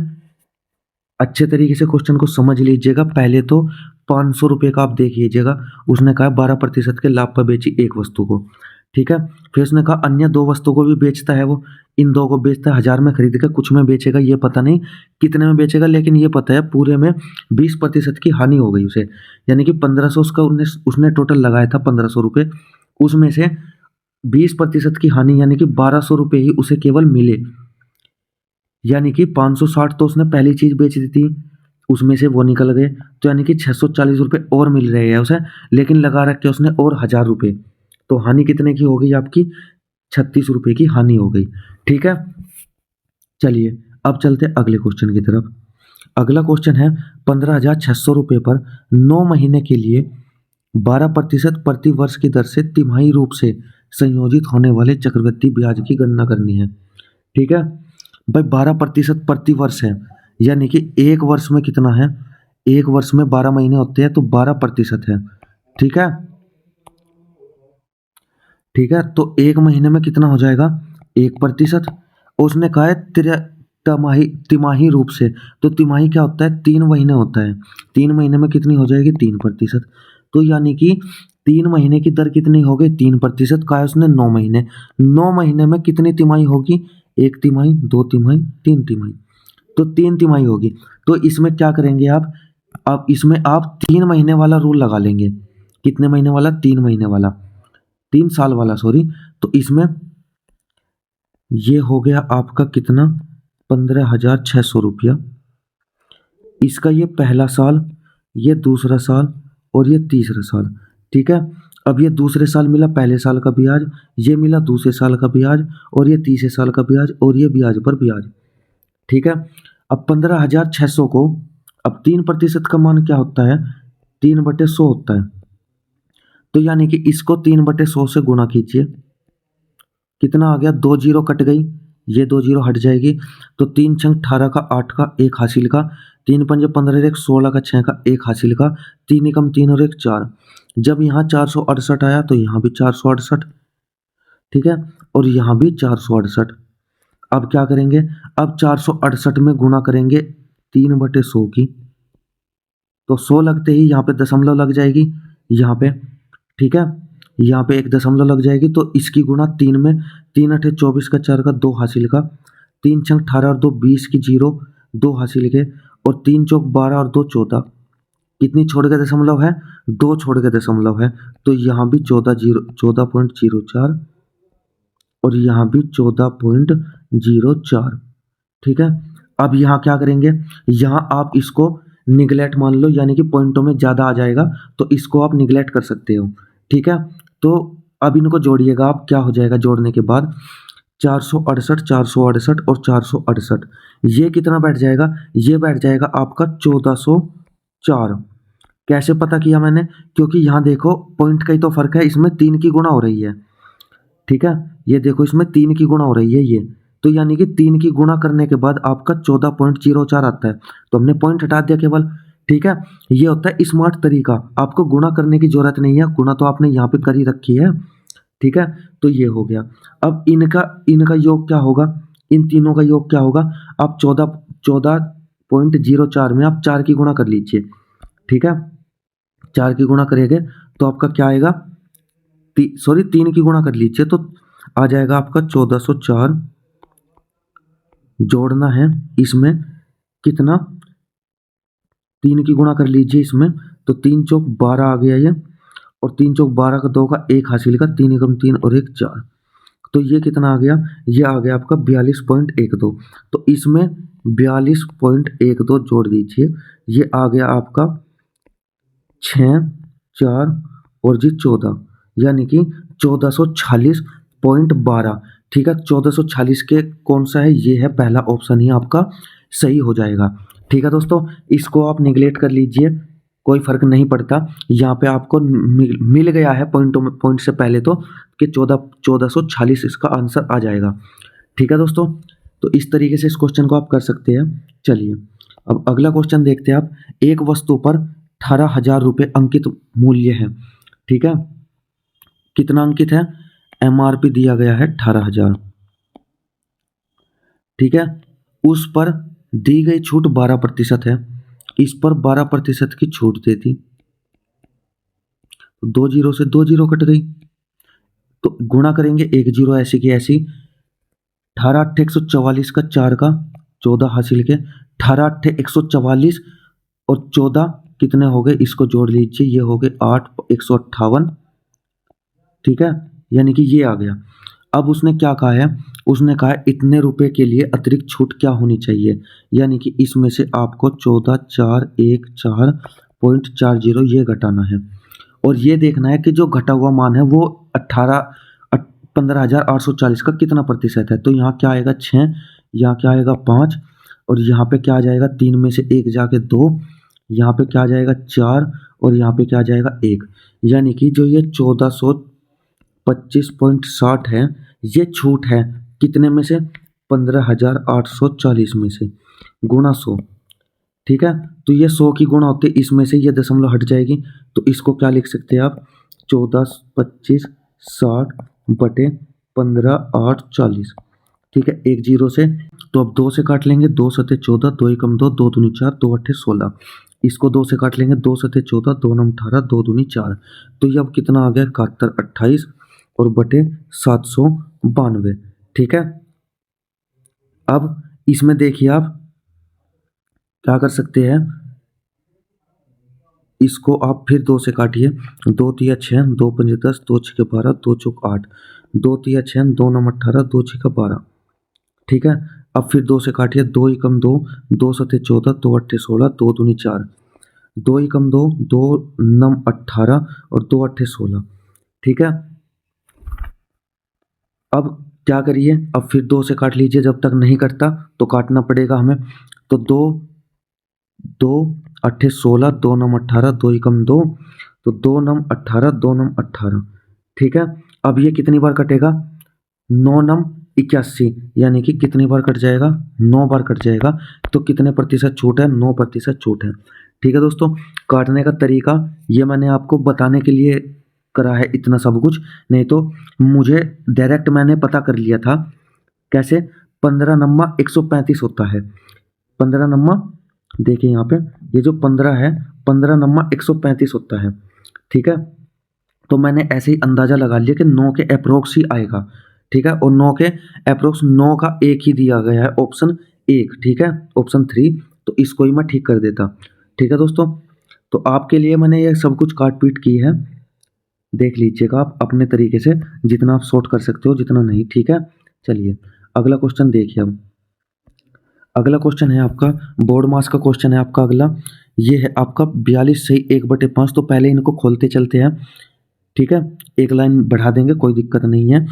अच्छे तरीके से क्वेश्चन को समझ लीजिएगा। पहले तो 500 रुपये का आप देख लीजिएगा, उसने कहा 12% के लाभ पर बेची एक वस्तु को। ठीक है, फिर उसने कहा अन्य 2 वस्तु को भी बेचता है वो, इन 2 को बेचता है 1000 में खरीद कर, कुछ में बेचेगा, ये पता नहीं कितने में बेचेगा, लेकिन ये पता है पूरे में 20% की हानि हो गई उसे, यानी कि 1500 उसका उसने टोटल लगाया था 1500 रुपये, उसमें से 20% की हानि, यानी कि 1200 रुपये ही उसे केवल मिले, यानी कि 560 तो उसने पहली चीज बेच दी थी, उसमें से वो निकल गए, तो यानी कि 640 रुपये और मिल रहे हैं उसे, लेकिन लगा रखे उसने और 1000 रुपये, तो हानि कितने की हो गई आपकी, 36 रुपये की हानि हो गई। ठीक है, चलिए अब चलते अगले क्वेश्चन की तरफ। अगला क्वेश्चन है, 15,600 रुपये पर 9 महीने के लिए 12% प्रति वर्ष की दर से तिमाही रूप से संयोजित होने वाले चक्रवृद्धि ब्याज की गणना करनी है। ठीक है भाई, 12% प्रति वर्ष है, यानी कि एक वर्ष में कितना है, एक वर्ष में 12 महीने होते हैं, तो 12% है। ठीक है, ठीक है, तो एक महीने में कितना हो जाएगा, 1%। उसने कहा है तिमाही रूप से, तो तिमाही क्या होता है, 3 महीने होता है, 3 महीने में कितनी हो जाएगी, 3%। तो यानी कि 3 महीने की दर कितनी हो गई, 3%। कहा है उसने 9 महीने, 9 महीने में कितनी तिमाही होगी, 1 तिमाही, 2 तिमाही, 3 तिमाही, तो 3 तिमाही होगी। तो इसमें क्या करेंगे आप, अब इसमें आप 3 महीने वाला रूल लगा लेंगे। कितने महीने वाला, 3 महीने वाला, 3 साल वाला, सॉरी। तो इसमें ये हो गया आपका कितना, 15,600 रुपया। इसका ये पहला साल, ये दूसरा साल और ये तीसरा साल। ठीक है, अब ये दूसरे साल मिला पहले साल का ब्याज, ये मिला दूसरे साल का ब्याज, और ये तीसरे साल का ब्याज, और ये ब्याज पर ब्याज। ठीक है, अब 15,600 को, अब 3% का मान क्या होता है, 3/100 होता है। तो यानी कि इसको 3/100 से गुणा कीजिए, कितना आ गया, 2 जीरो कट गई, ये 2 जीरो हट जाएगी, तो 3 6 18 का, 8 का, 1 हासिल का, 3 5 15 1 16 का, 6 का, 1 हासिल का, 3 एकम 3 और 1 4। जब यहाँ 468 आया तो यहाँ भी 468। ठीक है, और यहाँ भी 468। अब क्या करेंगे, अब 468 में गुणा करेंगे 3/100 की, तो 100 लगते ही यहाँ पे दशमलव लग जाएगी, यहाँ पे। ठीक है, यहाँ पे एक दशमलव लग जाएगी, तो इसकी गुणा 3 में, 3 8 24 का, 4 का, 2 हासिल का, 3 6 18 और 2 20 की, 0 2 हासिल के, और 3 चौक 12 और 2 14। कितनी छोड़ के दशमलव है, 2 छोड़ के दशमलव है, तो यहाँ भी 14.04, और यहाँ भी 14.04। ठीक है, अब यहाँ क्या करेंगे, यहाँ आप इसको निगलेक्ट मान लो, यानी कि पॉइंटों में ज़्यादा आ जाएगा, तो इसको आप निगलेक्ट कर सकते हो। ठीक है, तो अब इनको जोड़िएगा आप, क्या हो जाएगा जोड़ने के बाद, 468, 468 और 468, ये कितना बैठ जाएगा, ये बैठ जाएगा आपका 1404। कैसे पता किया मैंने, क्योंकि यहाँ देखो पॉइंट का ही तो फर्क है, इसमें 3 की गुणा हो रही है। ठीक है, ये देखो इसमें 3 की गुणा हो रही है ये, तो यानी कि 3 की गुणा करने के बाद आपका 14.04 आता है, तो हमने पॉइंट हटा दिया केवल। ठीक है, ये होता है स्मार्ट तरीका, आपको गुणा करने की जरूरत नहीं है, गुणा तो आपने यहाँ पे कर ही रखी है। ठीक है, तो ये हो गया। अब इनका इनका योग क्या होगा, इन तीनों का योग क्या होगा, आप 14.04 में आप 4 की गुणा कर लीजिए। ठीक है, 4 की गुणा करेंगे तो आपका क्या आएगा, सॉरी 3 की गुणा कर लीजिए, तो आ जाएगा आपका 1404। जोड़ना है इसमें कितना, 3 की गुणा कर लीजिए इसमें, तो 3 चौक 12 आ गया ये, और 3 चौक 12 का, 2 का, 1 हासिल का, 3 एकम 3 और 1 4, तो ये कितना आ गया, ये आ गया आपका 42.12। तो इसमें 42.12 जोड़ दीजिए, ये आ गया आपका 6 4 और जी 14, यानी कि 1446.12। ठीक है, 1446 के कौन सा है, ये है पहला ऑप्शन ही आपका सही हो जाएगा। ठीक है दोस्तों, इसको आप निगलेक्ट कर लीजिए, कोई फर्क नहीं पड़ता, यहाँ पे आपको मिल गया है पॉइंटों में, पॉइंट से पहले तो कि 1446 इसका आंसर आ जाएगा। ठीक है दोस्तों, तो इस तरीके से इस क्वेश्चन को आप कर सकते हैं। चलिए अब अगला क्वेश्चन देखते हैं आप। एक वस्तु पर 18,000 रुपये अंकित मूल्य है। ठीक है, कितना अंकित है, एमआरपी दिया गया है 18,000। ठीक है, उस पर दी गई छूट 12% है, इस पर 12% की छूट दे दी, तो 2 जीरो से 2 जीरो कट गई, तो गुणा करेंगे 1 जीरो ऐसी की ऐसी, 18 8 144 का, 4 का, 14 हासिल के, 18 8 144 और 14 कितने हो गए, इसको जोड़ लीजिए, ये हो गए 8 158। ठीक है, यानी कि ये आ गया। अब उसने क्या कहा है, उसने कहा है इतने रुपए के लिए अतिरिक्त छूट क्या होनी चाहिए, यानी कि इसमें से आपको 14,414.40 ये घटाना है, और ये देखना है कि जो घटा हुआ मान है वो 15,840 का कितना प्रतिशत है। तो यहाँ क्या आएगा 6, यहाँ क्या आएगा 5, और यहाँ पे क्या आ जाएगा 3 में से 1 जाके 2, यहाँ पे क्या आ जाएगा 4, और यहाँ पे क्या आ जाएगा 1। यानी कि जो ये 1425.60 है, ये छूट है कितने में से? 15,840 में से, गुणा 100। ठीक है, तो ये 100 की गुणा होते इसमें से ये दशमलव हट जाएगी, तो इसको क्या लिख सकते हैं आप? 1425/15,840। ठीक है, एक जीरो से, तो अब 2 से काट लेंगे, 2 सते 14, 2 एकम 2, 2 दूनी 4, 2 अट्ठे 16। इसको 2 से काट लेंगे, 2 सते 14, 2 नम 18, 2 दूनी 4। तो ये अब कितना आ गया? 7128 और बटे 792। ठीक है, अब इसमें देखिए आप क्या कर सकते हैं, इसको आप फिर 2 से काटिए। 2 तिया 6, 2 पंजे 10, 2 छक्के 12, 2 चौक 8, 2 तिया 6, 2 नम 18, 2 छक्का 12। ठीक है, अब फिर 2 से काटिए। 2 एकम 2, 2 सते 14, 2 अट्ठे 16, 2 दूनी 4, 2 एकम 2, 2 नम 18 और 2 अट्ठे 16। ठीक है, अब क्या करिए, अब फिर 2 से काट लीजिए, जब तक नहीं कटता तो काटना पड़ेगा हमें। तो 2 2 अट्ठे 16, 2 नम 18, 2 एकम 2, तो 2 नम 18, 2 नम 18। ठीक है, अब ये कितनी बार कटेगा? 9 नम 81, यानी कि कितनी बार कट जाएगा? 9 बार कट जाएगा। तो कितने प्रतिशत छूट है? 9% छूट है। ठीक है दोस्तों, काटने का तरीका ये मैंने आपको बताने के लिए करा है इतना सब कुछ, नहीं तो मुझे डायरेक्ट मैंने पता कर लिया था। कैसे? 15 नम्मा 135 होता है। 15 नम्मा, देखिए यहाँ पे ये जो 15 है, 15 नम्मा 135 होता है। ठीक है, तो मैंने ऐसे ही अंदाजा लगा लिया कि 9 के अप्रोक्स ही आएगा। ठीक है, और 9 के अप्रोक्स 9 का एक ही दिया गया है, ऑप्शन 1। ठीक है, ऑप्शन 3, तो इसको ही मैं ठीक कर देता। ठीक है दोस्तों, तो आपके लिए मैंने ये सब कुछ काट पीट की है, देख लीजिएगा आप अपने तरीके से, जितना आप सॉर्ट कर सकते हो, जितना नहीं। ठीक है, चलिए अगला क्वेश्चन देखिए। अब अगला क्वेश्चन है आपका बोर्ड मास का क्वेश्चन है आपका अगला। ये है आपका 42 सही 1/5। तो पहले इनको खोलते चलते हैं। ठीक है, एक लाइन बढ़ा देंगे, कोई दिक्कत नहीं है।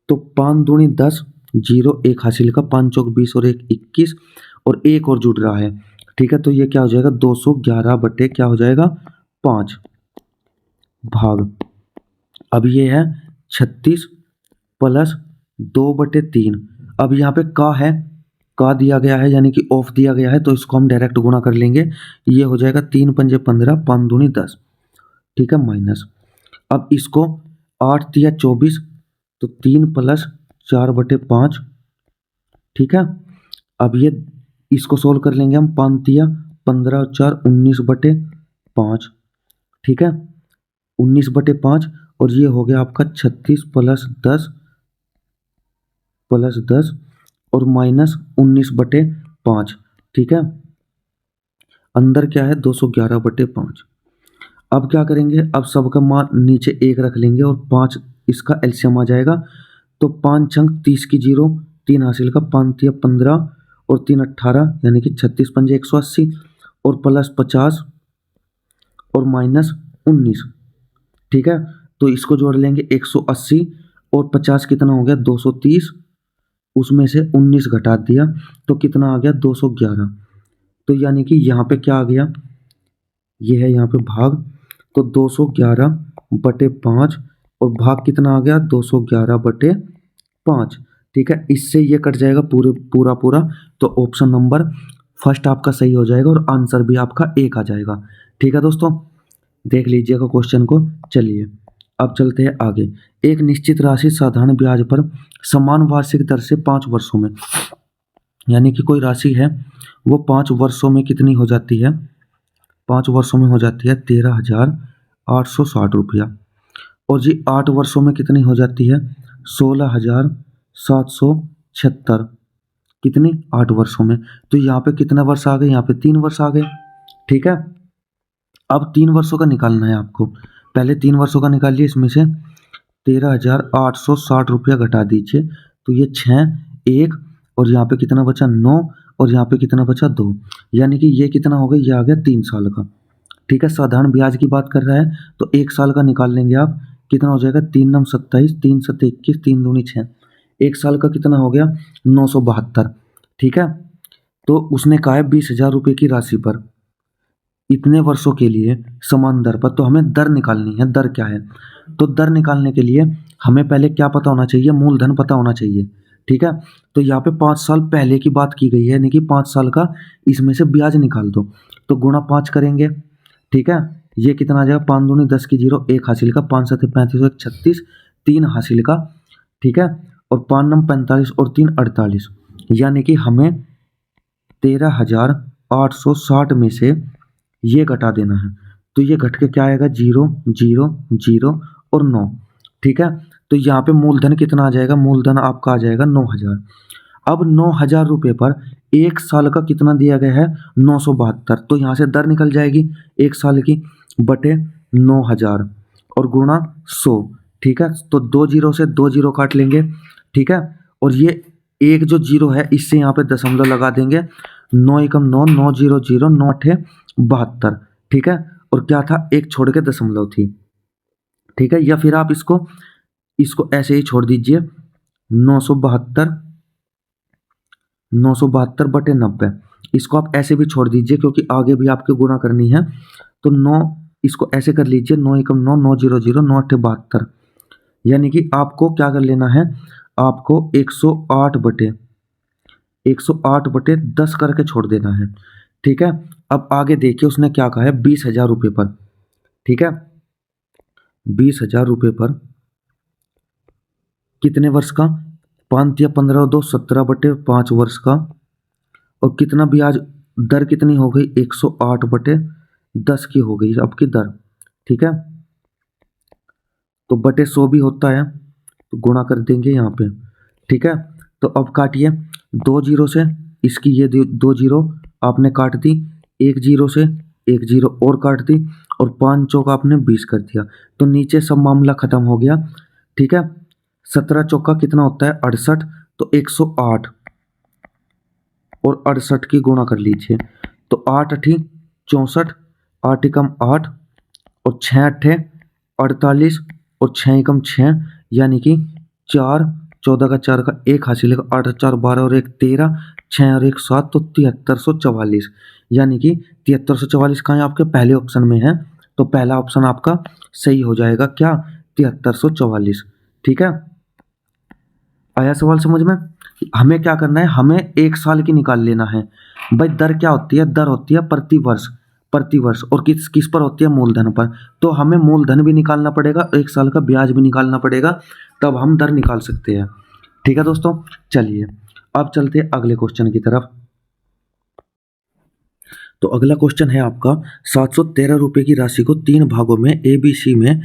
तो 5 दूनी 10, 0 1 हासिल का, 5 चौक 20 और 1 21, और एक और जुड़ रहा है। ठीक है, तो ये क्या हो जाएगा? 211 बटे क्या हो जाएगा? 5 भाग। अब ये है 36 प्लस 2/3। अब यहाँ पे का है, का दिया गया है, यानी कि ऑफ दिया गया है, तो इसको हम डायरेक्ट गुणा कर लेंगे। ये हो जाएगा 3 पंजे 15, 5 दूनी 10। ठीक है, माइनस। अब इसको 8 तिया 24, तो 3 प्लस 4/5। ठीक है, अब ये इसको सोल्व कर लेंगे हम। 5 तिया 15 और 4 19/5। ठीक है, 19/5, और ये हो गया आपका 36 प्लस 10 और माइनस 19/5। ठीक है, अंदर क्या है? 211/5। अब क्या करेंगे? अब सबका मान नीचे 1 रख लेंगे और 5 इसका एलसीएम आ जाएगा। तो 5 छंग 30 की 0, 3 हासिल का, 5 तिया 15 और 3 18, यानी कि 36 पंजे 180, और प्लस 50 और माइनस 19। ठीक है, तो इसको जोड़ लेंगे 180 और 50 कितना हो गया? 230, उसमें से 19 घटा दिया तो कितना आ गया? 211। तो यानी कि यहाँ पे क्या आ गया? ये है यहाँ पे भाग, तो 211/5, और भाग कितना आ गया? 211/5। ठीक है, इससे ये कट जाएगा पूरा पूरा, तो ऑप्शन नंबर फर्स्ट आपका सही हो जाएगा और आंसर भी आपका 1 आ जाएगा। ठीक है दोस्तों, देख लीजिएगा क्वेश्चन को। चलिए अब चलते हैं आगे। एक निश्चित राशि साधारण ब्याज पर समान वार्षिक दर से 5 वर्षों में, यानी कि कोई राशि है वो 5 वर्षों में कितनी हो जाती है? 5 वर्षों में हो जाती है 13,860 रुपया। और जी 8 वर्षों में कितनी हो जाती है? 16,776। कितनी? 8 वर्षों में। तो यहाँ पे कितना वर्ष आ गए? यहाँ पे 3 वर्ष आ गए। ठीक है, अब 3 वर्षों का निकालना है आपको। पहले 3 वर्षों का निकालिए, इसमें से 13,860 रुपया घटा दीजिए, तो ये 6 1, और यहाँ पे कितना बचा? 9, और यहाँ पे कितना बचा? 2, यानी कि ये कितना हो गया? ये आ गया 3 साल का। ठीक है, साधारण ब्याज की बात कर रहा है, तो 1 साल का निकाल लेंगे आप। कितना हो जाएगा? 3 नम 27, 3 सत 21, 3 दूनी 6। 1 साल का कितना हो गया? 972। ठीक है, तो उसने कहा है 20,000 रुपये की राशि पर इतने वर्षों के लिए समान दर पर, तो हमें दर निकालनी है। दर क्या है? तो दर निकालने के लिए हमें पहले क्या पता होना चाहिए? मूलधन पता होना चाहिए। ठीक है, तो यहाँ पे 5 साल पहले की बात की गई है, यानी कि 5 साल का, इसमें से ब्याज निकाल दो। तो गुणा 5 करेंगे। ठीक है, ये कितना आ जाएगा? 5 दूनी 10 की 0, 1 हासिल का, 5 7 35, 1 36, 3 हासिल का। ठीक है, और 5 9 45 और 3 48, यानी कि हमें 13,860 में से ये घटा देना है। तो ये घट के क्या आएगा? 0 0 0 और 9। ठीक है, तो यहाँ पे मूलधन कितना आ जाएगा? मूलधन आपका आ जाएगा 9,000। अब 9,000 रुपये पर 1 साल का कितना दिया गया है? 972। तो यहाँ से दर निकल जाएगी 1 साल की, बटे 9,000 और गुणा 100। ठीक है, तो 2 जीरो से 2 जीरो काट लेंगे। ठीक है, और ये एक जो जीरो है इससे यहाँ पे दशमलव लगा देंगे। 9 एकम 9, 9 0 0, 9 8 72। ठीक है, और क्या था? एक छोड़ के दशमलव थी। ठीक है, या फिर आप इसको इसको ऐसे ही छोड़ दीजिए, 972 972 बटे 90। इसको आप ऐसे भी छोड़ दीजिए क्योंकि आगे भी आपको गुणा करनी है। तो 9, इसको ऐसे कर लीजिए, 9 एकम 9, 9 0 0, 9 8 72, यानी कि आपको क्या कर लेना है? आपको 108 बटे 10 करके छोड़ देना है। ठीक है, अब आगे देखिए उसने क्या कहा है? 20,000 रुपये पर। ठीक है, 20,000 रुपये पर कितने वर्ष का? 5 या 15 2 17 बटे 5 वर्ष का। और कितना ब्याज? दर कितनी हो गई? 108 बटे 10 की हो गई आपकी दर। ठीक है, तो बटे 100 भी होता है, तो गुणा कर देंगे यहाँ पे। ठीक है, तो अब काटिए, 2 जीरो से इसकी ये 2 जीरो आपने काट दी, 1 जीरो से 1 जीरो और काट दी, और 5 चौका आपने 20 कर दिया। तो नीचे सब मामला खत्म हो गया। ठीक है, 17 चौका कितना होता है? 68। तो 108 और 68 की गुणा कर लीजिए। तो 8 अठी 64, 8 एकम 8 और 6 अठे 48 और 6 एकम 6, यानी कि 4 14 का 4 का 1 हासिल का, 8 4 12 और 1 13, 6 और 1 7, तो 7344, यानी कि 7344 कहाँ है? आपके पहले ऑप्शन में है। तो पहला ऑप्शन आपका सही हो जाएगा क्या? 7344। ठीक है, आया सवाल समझ में? हमें क्या करना है? हमें 1 साल की निकाल लेना है। भाई दर क्या होती है? दर होती है प्रति वर्ष, प्रति वर्ष, और किस किस पर होती है? मूलधन पर। तो हमें मूलधन भी निकालना पड़ेगा, 1 साल का ब्याज भी निकालना पड़ेगा, तब हम दर निकाल सकते हैं। ठीक है दोस्तों, चलिए अब चलते हैं अगले क्वेश्चन की तरफ। तो अगला क्वेश्चन है आपका, 713 रुपये की राशि को 3 भागों में ABC में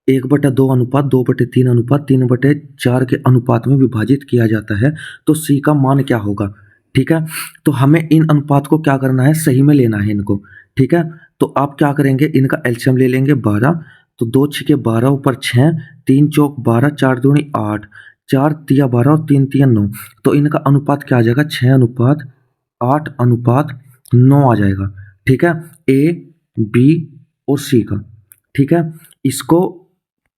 1/2 अनुपात 2/3 अनुपात 3/4 के अनुपात में विभाजित किया जाता है, तो C का मान क्या होगा? ठीक है, तो हमें इन अनुपात को क्या करना है? सही में लेना है इनको। ठीक है, तो आप क्या करेंगे? इनका एलसीएम ले लेंगे 12, तो 2 छिके 12 ऊपर 6, 3 चौक 12, 4 दूनी 8, 4 तिया 12 और 3 तिया 9। तो इनका अनुपात क्या आ जाएगा? 6 अनुपात 8 अनुपात 9 आ जाएगा। ठीक है, A B और C का। ठीक है, इसको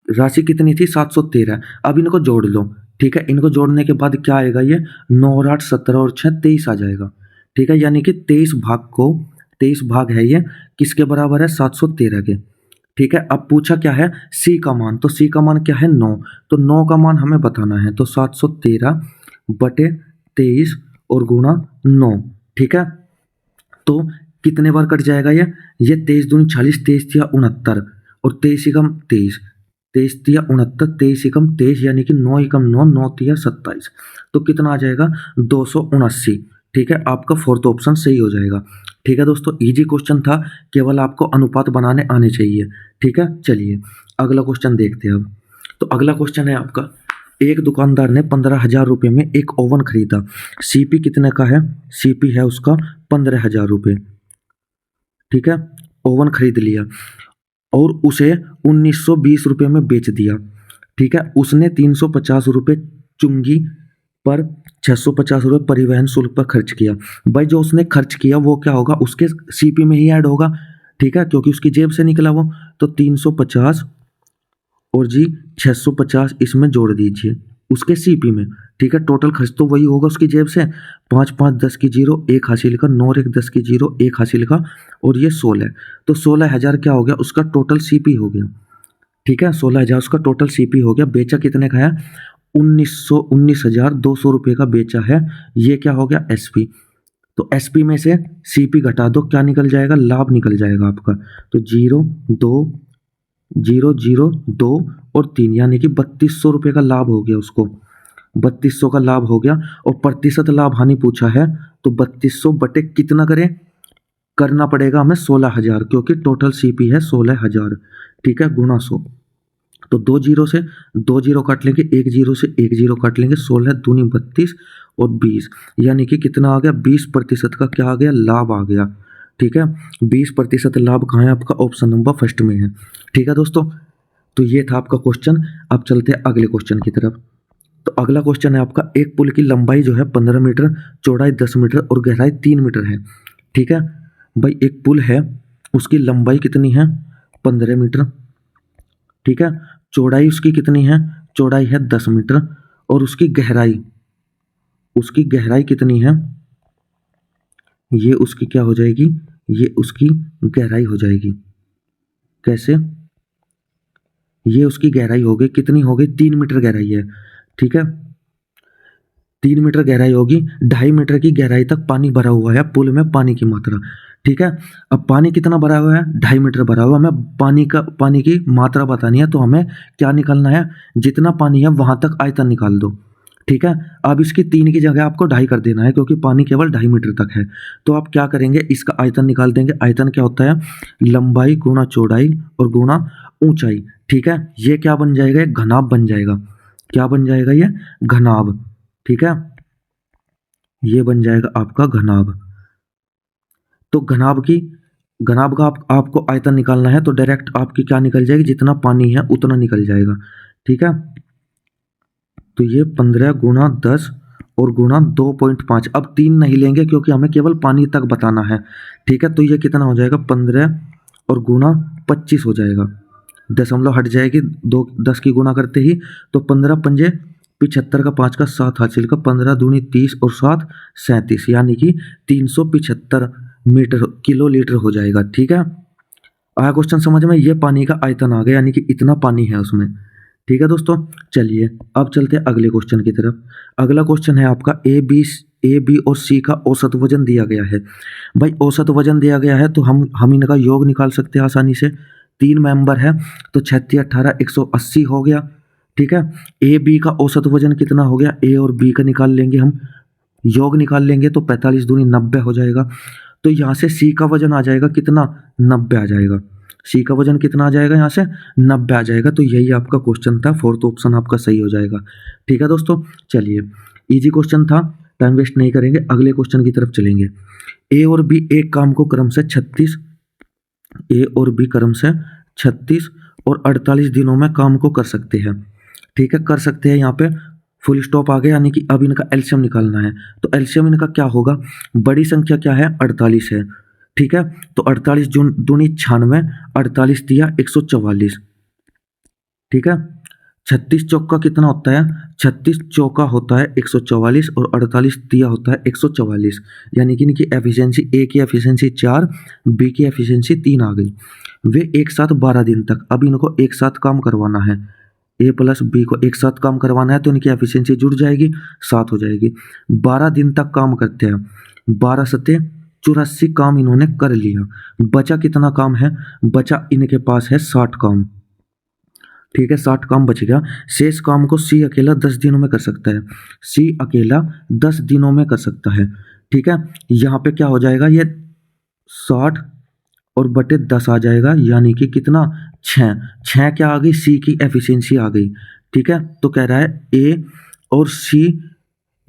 राशि कितनी थी? 713। अब इनको जोड़ लो। ठीक है, इनको जोड़ने के बाद क्या आएगा? ये 9 और 8 17 और 6 23 आ जाएगा। ठीक है, यानी कि 23 भाग है ये किसके बराबर है? 713 के। ठीक है, अब पूछा क्या है? सी का मान। तो सी का मान क्या है? 9। तो 9 का मान हमें बताना है, तो 713 बटे 23 और गुणा 9। ठीक है, तो कितने बार कट जाएगा ये? 23 दूनी 40, 23 तिया 69 और 23 एकम 23, 23 तिया 69, 23 एकम 23, यानी कि 9 एकम 9, 9 तिया 27। तो कितना आ जाएगा? 279। ठीक है, आपका फोर्थ ऑप्शन सही हो जाएगा। ठीक है दोस्तों, इजी क्वेश्चन था, केवल आपको अनुपात बनाने आने चाहिए। ठीक है, चलिए अगला क्वेश्चन देखते हैं अब। तो अगला क्वेश्चन है आपका, एक दुकानदार ने 15,000 रुपये में एक ओवन खरीदा। सीपी कितने का है? सीपी है उसका 15,000 रुपये। ठीक है, ओवन खरीद लिया और उसे 1920 रुपये में बेच दिया। ठीक है, उसने 350 रुपये चुंगी पर 650 रुपये परिवहन शुल्क पर खर्च किया। भाई जो उसने खर्च किया वो क्या होगा? उसके सीपी में ही ऐड होगा। ठीक है, क्योंकि उसकी जेब से निकला वो। तो 350 और जी 650 इसमें जोड़ दीजिए। उसके सीपी में, ठीक है। टोटल खर्च तो वही होगा उसकी जेब से, 5 5 10 की जीरो, 1 हासिल का, 9 और 1 10 की जीरो, 1 हासिल का, और ये 16, तो 16,000 क्या हो गया उसका टोटल सीपी हो गया, ठीक है। 16,000 उसका टोटल सीपी हो गया। बेचा कितने का है? 19,200 रुपये का बेचा है। ये क्या हो गया? एसपी। तो एसपी में से सीपी घटा दो, क्या निकल जाएगा? लाभ निकल जाएगा आपका। तो 0 2 0 0 2 और 3, यानी कि 3200 रुपये का लाभ हो गया उसको। 3200 का लाभ हो गया। और प्रतिशत लाभ हानि पूछा है, तो 3200 बटे कितना करें? करना पड़ेगा हमें 16,000, क्योंकि टोटल सीपी है 16,000, ठीक है, गुणा 100। तो 2 जीरो से 2 जीरो काट लेंगे, 1 जीरो से 1 जीरो काट लेंगे, 16 दूनी 32 और 20, यानी कि कितना आ गया? 20% का क्या आ गया? लाभ आ गया, ठीक है। 20% लाभ कहाँ है आपका? ऑप्शन नंबर फर्स्ट में है, ठीक है दोस्तों। तो ये था आपका क्वेश्चन। अब चलते हैं अगले क्वेश्चन की तरफ। तो अगला क्वेश्चन है आपका, एक पुल की लंबाई जो है 15 मीटर, चौड़ाई 10 मीटर और गहराई 3 मीटर है, ठीक है। भाई एक पुल है, उसकी लंबाई कितनी है? 15 मीटर, ठीक है। चौड़ाई उसकी कितनी है? चौड़ाई है 10 मीटर, और उसकी गहराई कितनी है? ये उसकी क्या हो जाएगी? ये उसकी गहराई हो जाएगी। कैसे? ये उसकी गहराई हो गई, कितनी हो गई? 3 मीटर गहराई है, ठीक है। 3 मीटर गहराई होगी, 2.5 मीटर की गहराई तक पानी भरा हुआ है पुल में, पानी की मात्रा, ठीक है। अब पानी कितना भरा हुआ है? 2.5 मीटर भरा हुआ है। हमें पानी की मात्रा बतानी है, तो हमें क्या निकालना है? जितना पानी है वहां तक आयतन निकाल दो, ठीक है। अब इसकी 3 की जगह आपको 2.5 कर देना है, क्योंकि पानी केवल 2.5 मीटर तक है। तो आप क्या करेंगे? इसका आयतन निकाल देंगे। आयतन क्या होता है? लंबाई गुणा चौड़ाई और गुणा ऊंचाई, ठीक है। ये क्या बन जाएगा? एक घनाभ बन जाएगा। क्या बन जाएगा? ये घनाभ, ठीक है। ये बन जाएगा आपका घनाभ। तो घनाभ का आपको आयतन निकालना है, तो डायरेक्ट आपकी क्या निकल जाएगी? जितना पानी है उतना निकल जाएगा, ठीक है। तो ये 15 गुणा 10 और गुणा 2.5। अब 3 नहीं लेंगे, क्योंकि हमें केवल पानी तक बताना है, ठीक है। तो ये कितना हो जाएगा? 15 और गुणा 25 हो जाएगा। दशमलव हट जाएगी, 10 की गुणा करते ही। तो 15 पंजे 75 का 5 का 7 हासिल का, 15 दूनी 30 और 7 37, यानी कि 375 मीटर किलो लीटर हो जाएगा, ठीक है। आया क्वेश्चन समझ में? ये पानी का आयतन आ गया, यानी कि इतना पानी है उसमें, ठीक है दोस्तों। चलिए अब चलते हैं अगले क्वेश्चन की तरफ। अगला क्वेश्चन है आपका, ए बी और सी का औसत वजन दिया गया है। भाई औसत वजन दिया गया है, तो हम इनका योग निकाल सकते हैं आसानी से। 3 मेंबर है, तो 36 18 180 हो गया, ठीक है। ए बी का औसत वजन कितना हो गया? ए और बी का निकाल लेंगे हम, योग निकाल लेंगे, तो 45 दूनी 90 हो जाएगा। तो यहाँ से सी का वजन आ जाएगा कितना? 90 आ जाएगा। सी का वजन कितना आ जाएगा? यहाँ से 90 आ जाएगा। तो यही आपका क्वेश्चन था, फोर्थ ऑप्शन आपका सही हो जाएगा, ठीक है दोस्तों। चलिए, इजी क्वेश्चन था, टाइम वेस्ट नहीं करेंगे, अगले क्वेश्चन की तरफ चलेंगे। ए और बी एक काम को क्रम से 36 ए और बी क्रम से 36 और 48 दिनों में काम को कर सकते हैं, ठीक है। कर सकते हैं, यहाँ पे फुल स्टॉप आ गया, यानी कि अब इनका एलसीएम निकालना है। तो एलसीएम इनका क्या होगा? बड़ी संख्या क्या है? 48 है, ठीक है। तो 48 दूनी 96, 48 दिया 144, ठीक है। 36 चौका कितना होता है? 36 चौका होता है 144, और 48 दिया होता है 144, यानी कि इनकी एफिशिएंसी, ए की एफिशिएंसी 4, बी की एफिशिएंसी 3 आ गई। वे एक साथ 12 दिन तक, अब इनको एक साथ काम करवाना है, ए प्लस बी को एक साथ काम करवाना है, तो इनकी एफिशिएंसी जुड़ जाएगी, 7 हो जाएगी। 12 दिन तक काम करते हैं, 12 सत्ते 84 काम इन्होंने कर लिया। बचा कितना काम है? बचा इनके पास है 60 काम, ठीक है। 60 काम बच गया। शेष काम को सी अकेला 10 दिनों में कर सकता है, सी अकेला 10 दिनों में कर सकता है, ठीक है। यहाँ पे क्या हो जाएगा? ये 60 और बटे 10 आ जाएगा, यानी कि कितना? 6 क्या आ गई? सी की एफिशिएंसी आ गई, ठीक है। तो कह रहा है ए और सी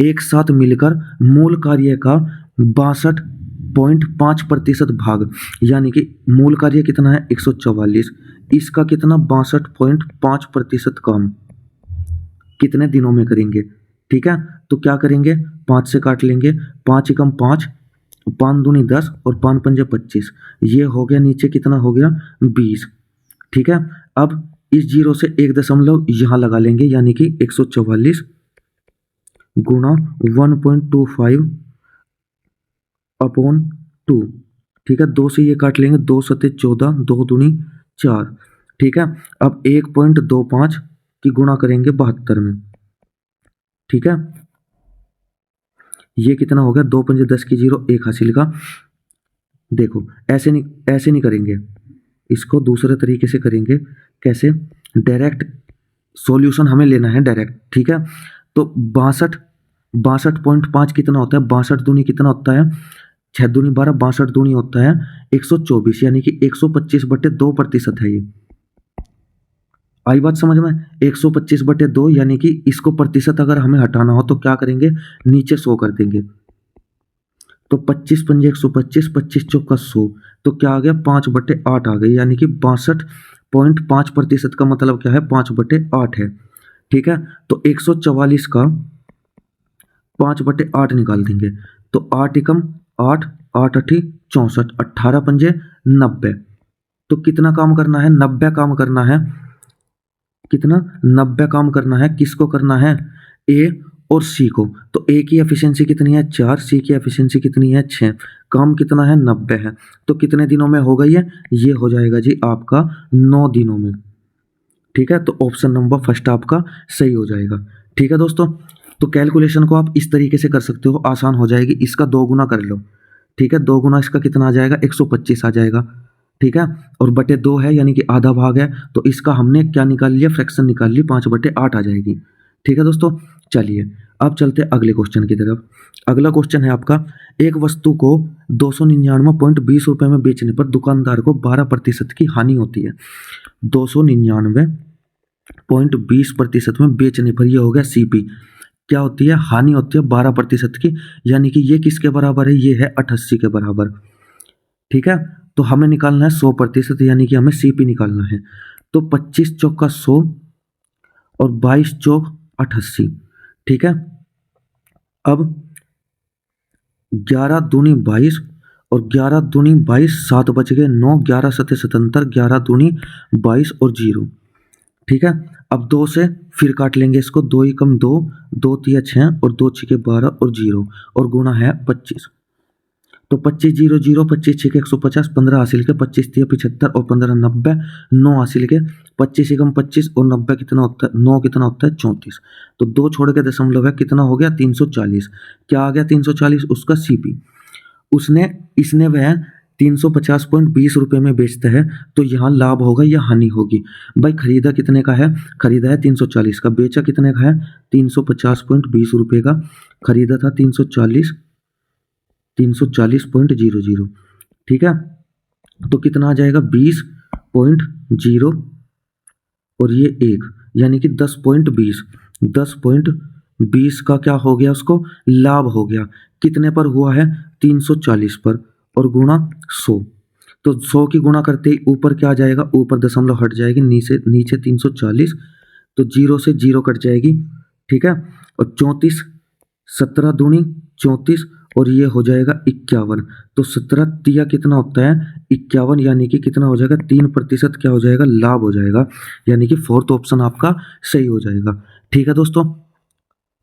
एक साथ मिलकर मूल कार्य का 62.5% भाग, यानी कि मूल कार्य कितना है? 144, इसका कितना? 62.5% काम कितने दिनों में करेंगे, ठीक है। तो क्या करेंगे? 5 से काट लेंगे, 5 एकम 5, 5 दूनी 10 और 5 पंजे 25, ये हो गया। नीचे कितना हो गया? 20, ठीक है। अब इस जीरो से एक दशमलव यहाँ लगा लेंगे, यानी कि 144 गुणा 1.25 अपॉन 2। ठीक है, 2 से ये काट लेंगे, 2 सत्ते 14, 2 दूनी 4। ठीक है, अब 1.25 की गुणा करेंगे 72 में। ठीक है, ये कितना हो गया, 2 पंजे 10 की जीरो, 1 हासिल का। देखो ऐसे नहीं करेंगे, इसको दूसरे तरीके से करेंगे। कैसे? डायरेक्ट सॉल्यूशन हमें लेना है डायरेक्ट। ठीक है, तो 62.5 कितना होता है, 62 दूनी कितना होता है, 6 दूनी 12, 62 दूनी होता है 124, यानी कि 125/2% है ये। आई बात समझ में? 125/2, यानी कि इसको प्रतिशत अगर हमें हटाना हो तो क्या करेंगे, नीचे 100 कर देंगे। तो 25 पंजे 125, 25 चौका 100, तो क्या आ गया, 5/8 आ गई, यानी कि 62.5% का मतलब क्या है, 5/8 है। ठीक है, तो 144 का 5/8 निकाल देंगे, तो 8 एकम 8, 8 अठी 64, 18 पंजे 90। तो कितना काम करना है, 90 काम करना है। कितना, 90 काम करना है। किसको करना है, ए और सी को। तो ए की एफिशिएंसी कितनी है, 4, सी की एफिशिएंसी कितनी है, 6। काम कितना है, 90 है। तो कितने दिनों में हो गई है, ये हो जाएगा जी आपका 9 दिनों में। ठीक है, तो ऑप्शन नंबर फर्स्ट आपका सही हो जाएगा। ठीक है दोस्तों, तो कैलकुलेशन को आप इस तरीके से कर सकते हो, आसान हो जाएगी। इसका 2 गुना कर लो। ठीक है, 2 गुना इसका कितना आ जाएगा, 125 आ जाएगा। ठीक है, और बटे 2 है, यानी कि आधा भाग है, तो इसका हमने क्या निकाल लिया, फ्रैक्शन निकाल ली, 5/8 आ जाएगी। ठीक है दोस्तों, चलिए अब चलते हैं अगले क्वेश्चन की तरफ। अगला क्वेश्चन है आपका, एक वस्तु को 299.20 रुपये में बेचने पर दुकानदार को 12% की हानि होती है। 299.20% में बेचने पर, यह हो गया सीपी। क्या होती है, हानि होती है 12% की, यानी कि ये किसके बराबर है, ये है 88 के बराबर। ठीक है, तो हमें निकालना है 100%, यानी कि हमें सीपी निकालना है। तो 25 चौका 100 और 22 चौक 88। ठीक है, अब 11 दूनी 22 और 11 दूनी 22, 7 बच गए 9, 11 सत्ते 77, 11 दूनी 22 और 0। ठीक है, अब 2 से फिर काट लेंगे इसको, 2 एकम 2, 2 तिया 6 और 2 छिके 12 और 0, और गुणा है 25। तो 25 0 0, 25 छिके 150, 15 हासिल के, 25 तिया 75 और 15 90, 9 हासिल के, 25 एकम 25 और 90 कितना होता है, 9 कितना होता है, 34। तो 2 छोड़ के दशमलव है, कितना हो गया, 340। क्या आ गया, 340 उसका सीपी। इसने वह 350.20 रुपये में बेचता है, तो यहाँ लाभ होगा या हानि होगी। भाई खरीदा कितने का है, खरीदा है 340 का, बेचा कितने का है, 350.20 रुपये का। खरीदा था 340.00। ठीक है, तो कितना आ जाएगा, 20.0 और ये 1, यानी कि 10.20। 10.20 का क्या हो गया, उसको लाभ हो गया। कितने पर हुआ है, 340 पर, और गुणा 100। तो 100 की गुणा करते ही ऊपर क्या आ जाएगा, ऊपर दशमलव हट जाएगी, नीचे 340, तो 0 से 0 कट जाएगी। ठीक है, और 34, 17 दूनी 34 और ये हो जाएगा 51। तो 17 तिया कितना होता है, 51, यानी कि कितना हो जाएगा, 3% क्या हो जाएगा, लाभ हो जाएगा, यानी कि फोर्थ ऑप्शन आपका सही हो जाएगा। ठीक है दोस्तों,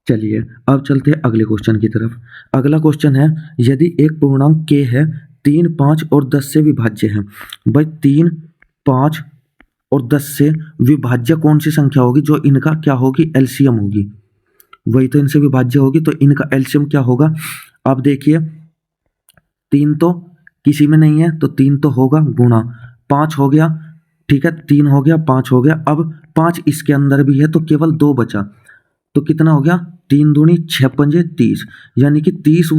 चलिए अब चलते हैं अगले क्वेश्चन की तरफ। अगला क्वेश्चन है, यदि एक पूर्णांक k है 3, 5 और 10 से विभाज्य है। भाई 3, 5 और 10 से विभाज्य कौन सी संख्या होगी, जो इनका क्या होगी, एलसीएम होगी। वही तो इनसे विभाज्य होगी, तो इनका एलसीएम क्या होगा। आप देखिए, 3 तो किसी में नहीं है, तो 3 तो होगा, गुणा 5 हो गया। ठीक है, 3 हो गया, 5 हो गया, अब 5 इसके अंदर भी है, तो केवल 2 बचा। तो कितना हो गया, 3 दूनी 6 पंजे 30, यानी कि 30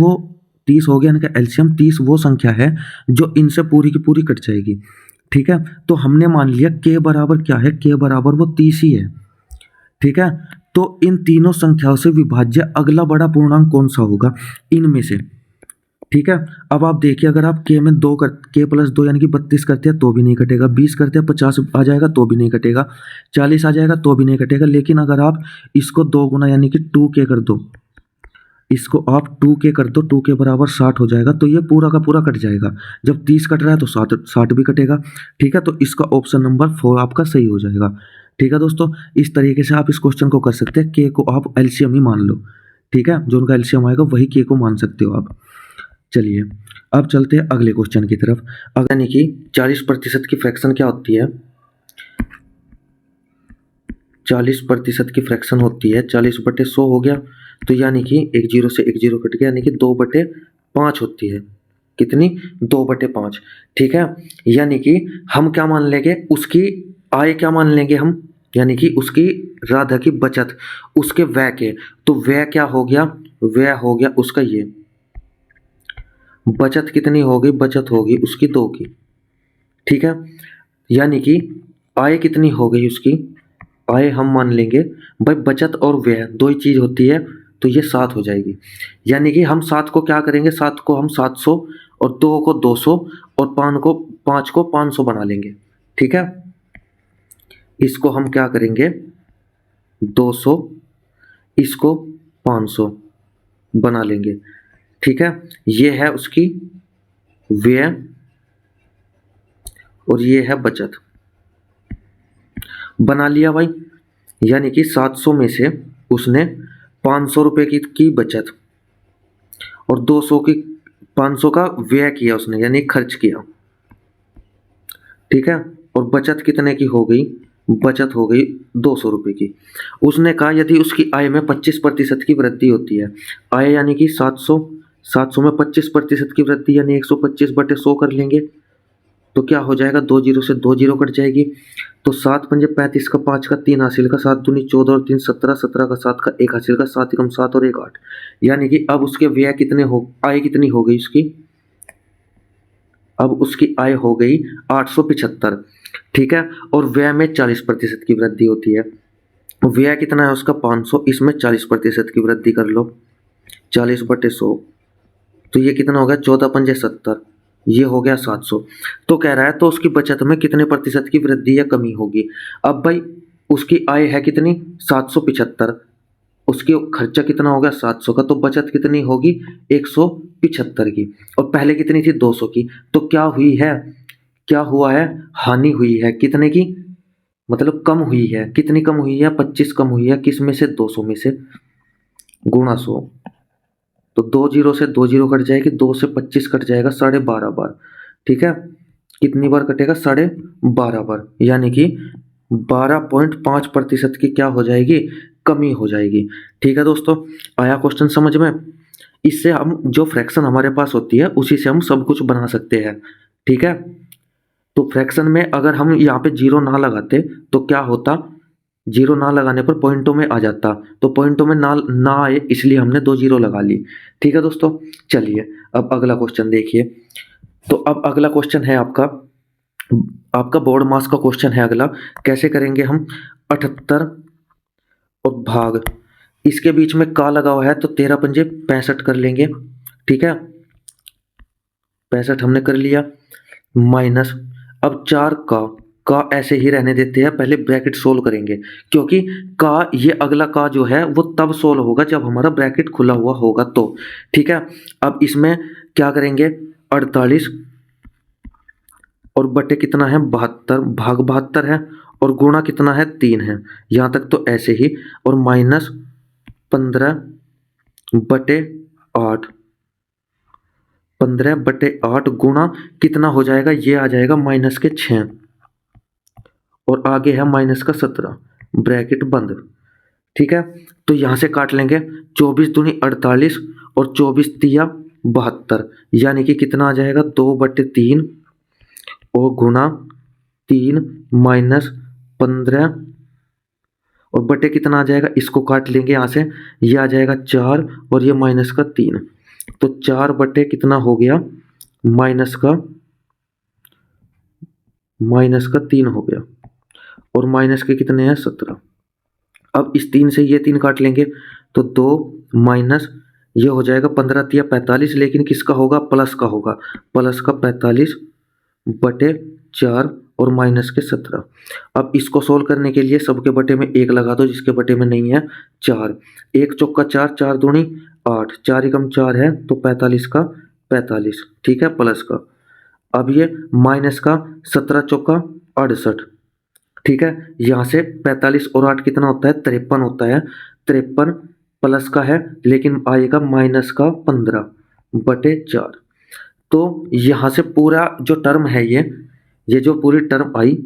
हो गया इनका एलसीएम। 30 वो संख्या है जो इनसे पूरी की पूरी कट जाएगी। ठीक है, तो हमने मान लिया के बराबर क्या है, के बराबर वो 30 ही है। ठीक है, तो इन तीनों संख्याओं से विभाज्य अगला बड़ा पूर्णांक कौन सा होगा इनमें से। ठीक है, अब आप देखिए, अगर आप के में 2 के प्लस 2 यानी कि 32 करते हैं तो भी नहीं कटेगा, 20 करते हैं 50 आ जाएगा तो भी नहीं कटेगा, 40 आ जाएगा तो भी नहीं कटेगा। लेकिन अगर आप इसको 2 गुना यानी कि 2k कर दो, इसको आप 2 के कर दो, 2 के बराबर 60 हो जाएगा, तो ये पूरा का पूरा कट जाएगा। जब 30 कट रहा है तो 60 भी कटेगा। ठीक है, तो इसका ऑप्शन नंबर 4 आपका सही हो जाएगा। ठीक है दोस्तों, इस तरीके से आप इस क्वेश्चन को कर सकते हैं। के को आप एलसीएम ही मान लो। ठीक है, जो उनका एलसीएम आएगा वही के को मान सकते हो आप। चलिए अब चलते हैं अगले क्वेश्चन की तरफ। अगर यानी कि 40% की फ्रैक्शन क्या होती है? 40% की फ्रैक्शन होती है 40/100 हो गया, तो यानी कि एक जीरो से एक जीरो कट गया, यानी कि 2/5 होती है। कितनी? 2/5। ठीक है, यानी कि हम क्या मान लेंगे, उसकी आय क्या मान लेंगे हम, यानी कि उसकी राधा की बचत उसके व्यय के, तो व्यय क्या हो गया? व्यय हो गया उसका ये। बचत कितनी होगी? बचत होगी उसकी 2 की। ठीक है, यानी कि आय कितनी हो गई उसकी? आय हम मान लेंगे भाई, बचत और व्यय दो ही चीज होती है, तो ये 7 हो जाएगी। यानी कि हम 7 को क्या करेंगे, 7 को हम 700 और 2 को 200 और 5 को 500 बना लेंगे। ठीक है, इसको हम क्या करेंगे 200, इसको 500 बना लेंगे। ठीक है, ये है उसकी व्यय और ये है बचत। बना लिया भाई, यानी कि 700 में से उसने 500 रुपए की बचत और 200 की 500 का व्यय किया उसने, यानी खर्च किया। ठीक है, और बचत कितने की हो गई? बचत हो गई 200 रुपए की। उसने कहा यदि उसकी आय में 25% की वृद्धि होती है, आय यानी कि 700 में 25% की वृद्धि यानी 125/100 कर लेंगे, तो क्या हो जाएगा? 2 जीरो से 2 जीरो कट जाएगी, तो 7 पंजे 35 का 5 का 3 हासिल का 7 दूनी 14 और 3 17, 17 का 7 का 1 हासिल का 7 एकम 7 और 1 8। यानी कि अब उसके व्यय कितने हो, आय कितनी हो गई उसकी? अब उसकी आय हो गई 875। ठीक है, और व्यय में 40% की वृद्धि होती है। व्यय कितना है उसका? 500, इसमें 40% की वृद्धि कर लो, 40/100, तो ये कितना हो गया? 14 पंजे 70, ये हो गया 700। तो कह रहा है तो उसकी बचत में कितने प्रतिशत की वृद्धि या कमी होगी? अब भाई उसकी आय है कितनी? 775, उसकी खर्चा कितना हो गया? 700 का, तो बचत कितनी होगी? 175 की, और पहले कितनी थी? 200 की। तो क्या हुई है, क्या हुआ है? हानि हुई है। कितने की? मतलब कम हुई है। कितनी कम हुई है? 25 कम हुई है। किस में से? 200 में से, गुणा 100। तो 2 जीरो से 2 जीरो कट जाएगी, 2 से 25 कट जाएगा 12.5 बार। ठीक है, कितनी बार कटेगा? 12.5 बार, यानी कि 12.5% की क्या हो जाएगी? कमी हो जाएगी। ठीक है दोस्तों, आया क्वेश्चन समझ में? इससे हम जो फ्रैक्शन हमारे पास होती है उसी से हम सब कुछ बना सकते हैं। ठीक है, तो फ्रैक्शन में अगर हम यहाँ पे जीरो ना लगाते तो क्या होता? जीरो ना लगाने पर पॉइंटों में आ जाता, तो पॉइंटों में ना ना आए इसलिए हमने 2 जीरो लगा ली। ठीक है दोस्तों, चलिए अब अगला क्वेश्चन देखिए। तो अब अगला क्वेश्चन है आपका, आपका बोर्ड मास का क्वेश्चन है अगला। कैसे करेंगे हम? 78 और भाग, इसके बीच में का लगा हुआ है, तो 13 पंजे 65 कर लेंगे। ठीक है, 65 हमने कर लिया, माइनस अब 4 का ऐसे ही रहने देते हैं, पहले ब्रैकेट सोल्व करेंगे, क्योंकि का ये अगला का जो है वो तब सोल्व होगा जब हमारा ब्रैकेट खुला हुआ होगा तो। ठीक है, अब इसमें क्या करेंगे? 48 और बटे कितना है? 72, भाग 72 है, और गुणा कितना है? 3 है। यहां तक तो ऐसे ही, और माइनस 15/8, 15/8 गुणा कितना हो जाएगा? ये आ जाएगा माइनस के 6, और आगे है माइनस का 17, ब्रैकेट बंद। ठीक है, तो यहां से काट लेंगे, 24 दूनी 48 और 24 तिया 72, यानी कि कितना आ जाएगा? 2/3 और गुणा 3 माइनस 15 और बटे कितना आ जाएगा? इसको काट लेंगे यहाँ से, ये आ जाएगा 4 और ये माइनस का 3, तो 4 बटे कितना हो गया? माइनस का 3 हो गया, और माइनस के कितने हैं? 17। अब इस 3 से ये 3 काट लेंगे, तो 2 माइनस ये हो जाएगा 15 तिया 45, लेकिन किसका होगा? प्लस का होगा, प्लस का 45/4 और माइनस के 17। अब इसको सोल्व करने के लिए सबके बटे में 1 लगा दो, जिसके बटे में नहीं है 4, 1 चौका 4, 4 दूनी 8, 4 एकम 4 है तो 45 का 45, ठीक है, प्लस का। अब ये माइनस का 17 चौका 68, ठीक है। यहाँ से 45 और 8 कितना होता है, 53 होता है। 53 प्लस का है लेकिन आएगा माइनस का 15/4। तो यहाँ से पूरा जो टर्म है ये जो पूरी टर्म आई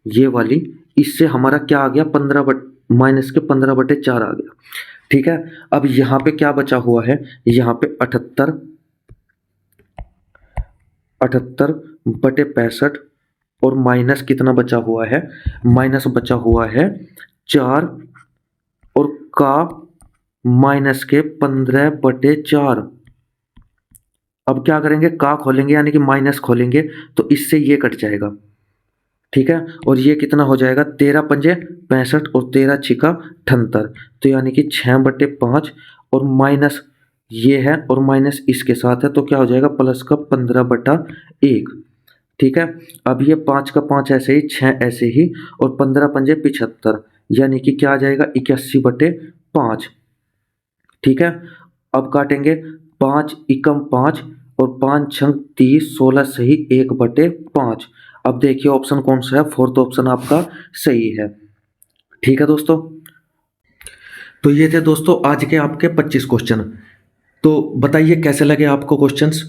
ये वाली, इससे हमारा क्या आ गया, माइनस के 15/4 आ गया, ठीक है। अब यहाँ पे क्या बचा हुआ है, यहाँ पे 78/65 और माइनस कितना बचा हुआ है, माइनस बचा हुआ है 4 और का माइनस के 15/4। अब क्या करेंगे, का खोलेंगे यानी कि माइनस खोलेंगे तो इससे ये कट जाएगा, ठीक है। और ये कितना हो जाएगा, 13 पंजे 65 और 13 छिका 78, तो यानी कि 6/5 और माइनस ये है और माइनस इसके साथ है तो क्या हो जाएगा, प्लस का 15/1, ठीक है। अब ये 5 का 5 ऐसे ही, 6 ऐसे ही और 15 पंजे 75, यानी कि क्या आ जाएगा, 81/5, ठीक है। अब काटेंगे, 5 एकम 5 और 5 छंग 30, 16 सही 1/5। अब देखिए ऑप्शन कौन सा है, फोर्थ ऑप्शन आपका सही है, ठीक है दोस्तों। तो ये थे दोस्तों आज के आपके 25 क्वेश्चन। तो बताइए कैसे लगे आपको क्वेश्चंस,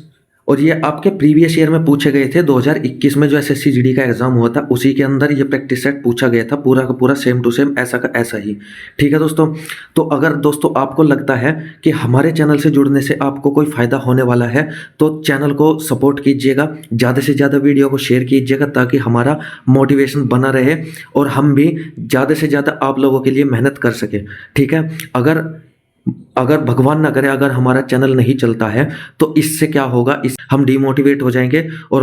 और ये आपके प्रीवियस ईयर में पूछे गए थे। 2021 में जो एसएससी जीडी का एग्जाम हुआ था उसी के अंदर ये प्रैक्टिस सेट पूछा गया था, पूरा का पूरा सेम टू सेम ऐसा का ऐसा ही, ठीक है दोस्तों। तो अगर दोस्तों आपको लगता है कि हमारे चैनल से जुड़ने से आपको कोई फ़ायदा होने वाला है तो चैनल को सपोर्ट कीजिएगा, ज़्यादा से ज़्यादा वीडियो को शेयर कीजिएगा ताकि हमारा मोटिवेशन बना रहे और हम भी ज़्यादा से ज़्यादा आप लोगों के लिए मेहनत कर सकें, ठीक है। अगर भगवान ना करे अगर हमारा चैनल नहीं चलता है तो इससे क्या होगा, इस हम डिमोटिवेट हो जाएंगे और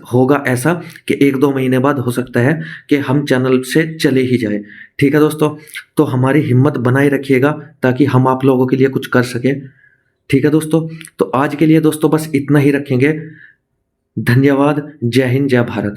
होगा ऐसा कि 1-2 महीने बाद हो सकता है कि हम चैनल से चले ही जाए, ठीक है दोस्तों। तो हमारी हिम्मत बनाए रखिएगा ताकि हम आप लोगों के लिए कुछ कर सकें, ठीक है दोस्तों। तो आज के लिए दोस्तों बस इतना ही रखेंगे। धन्यवाद। जय हिंद, जय भारत।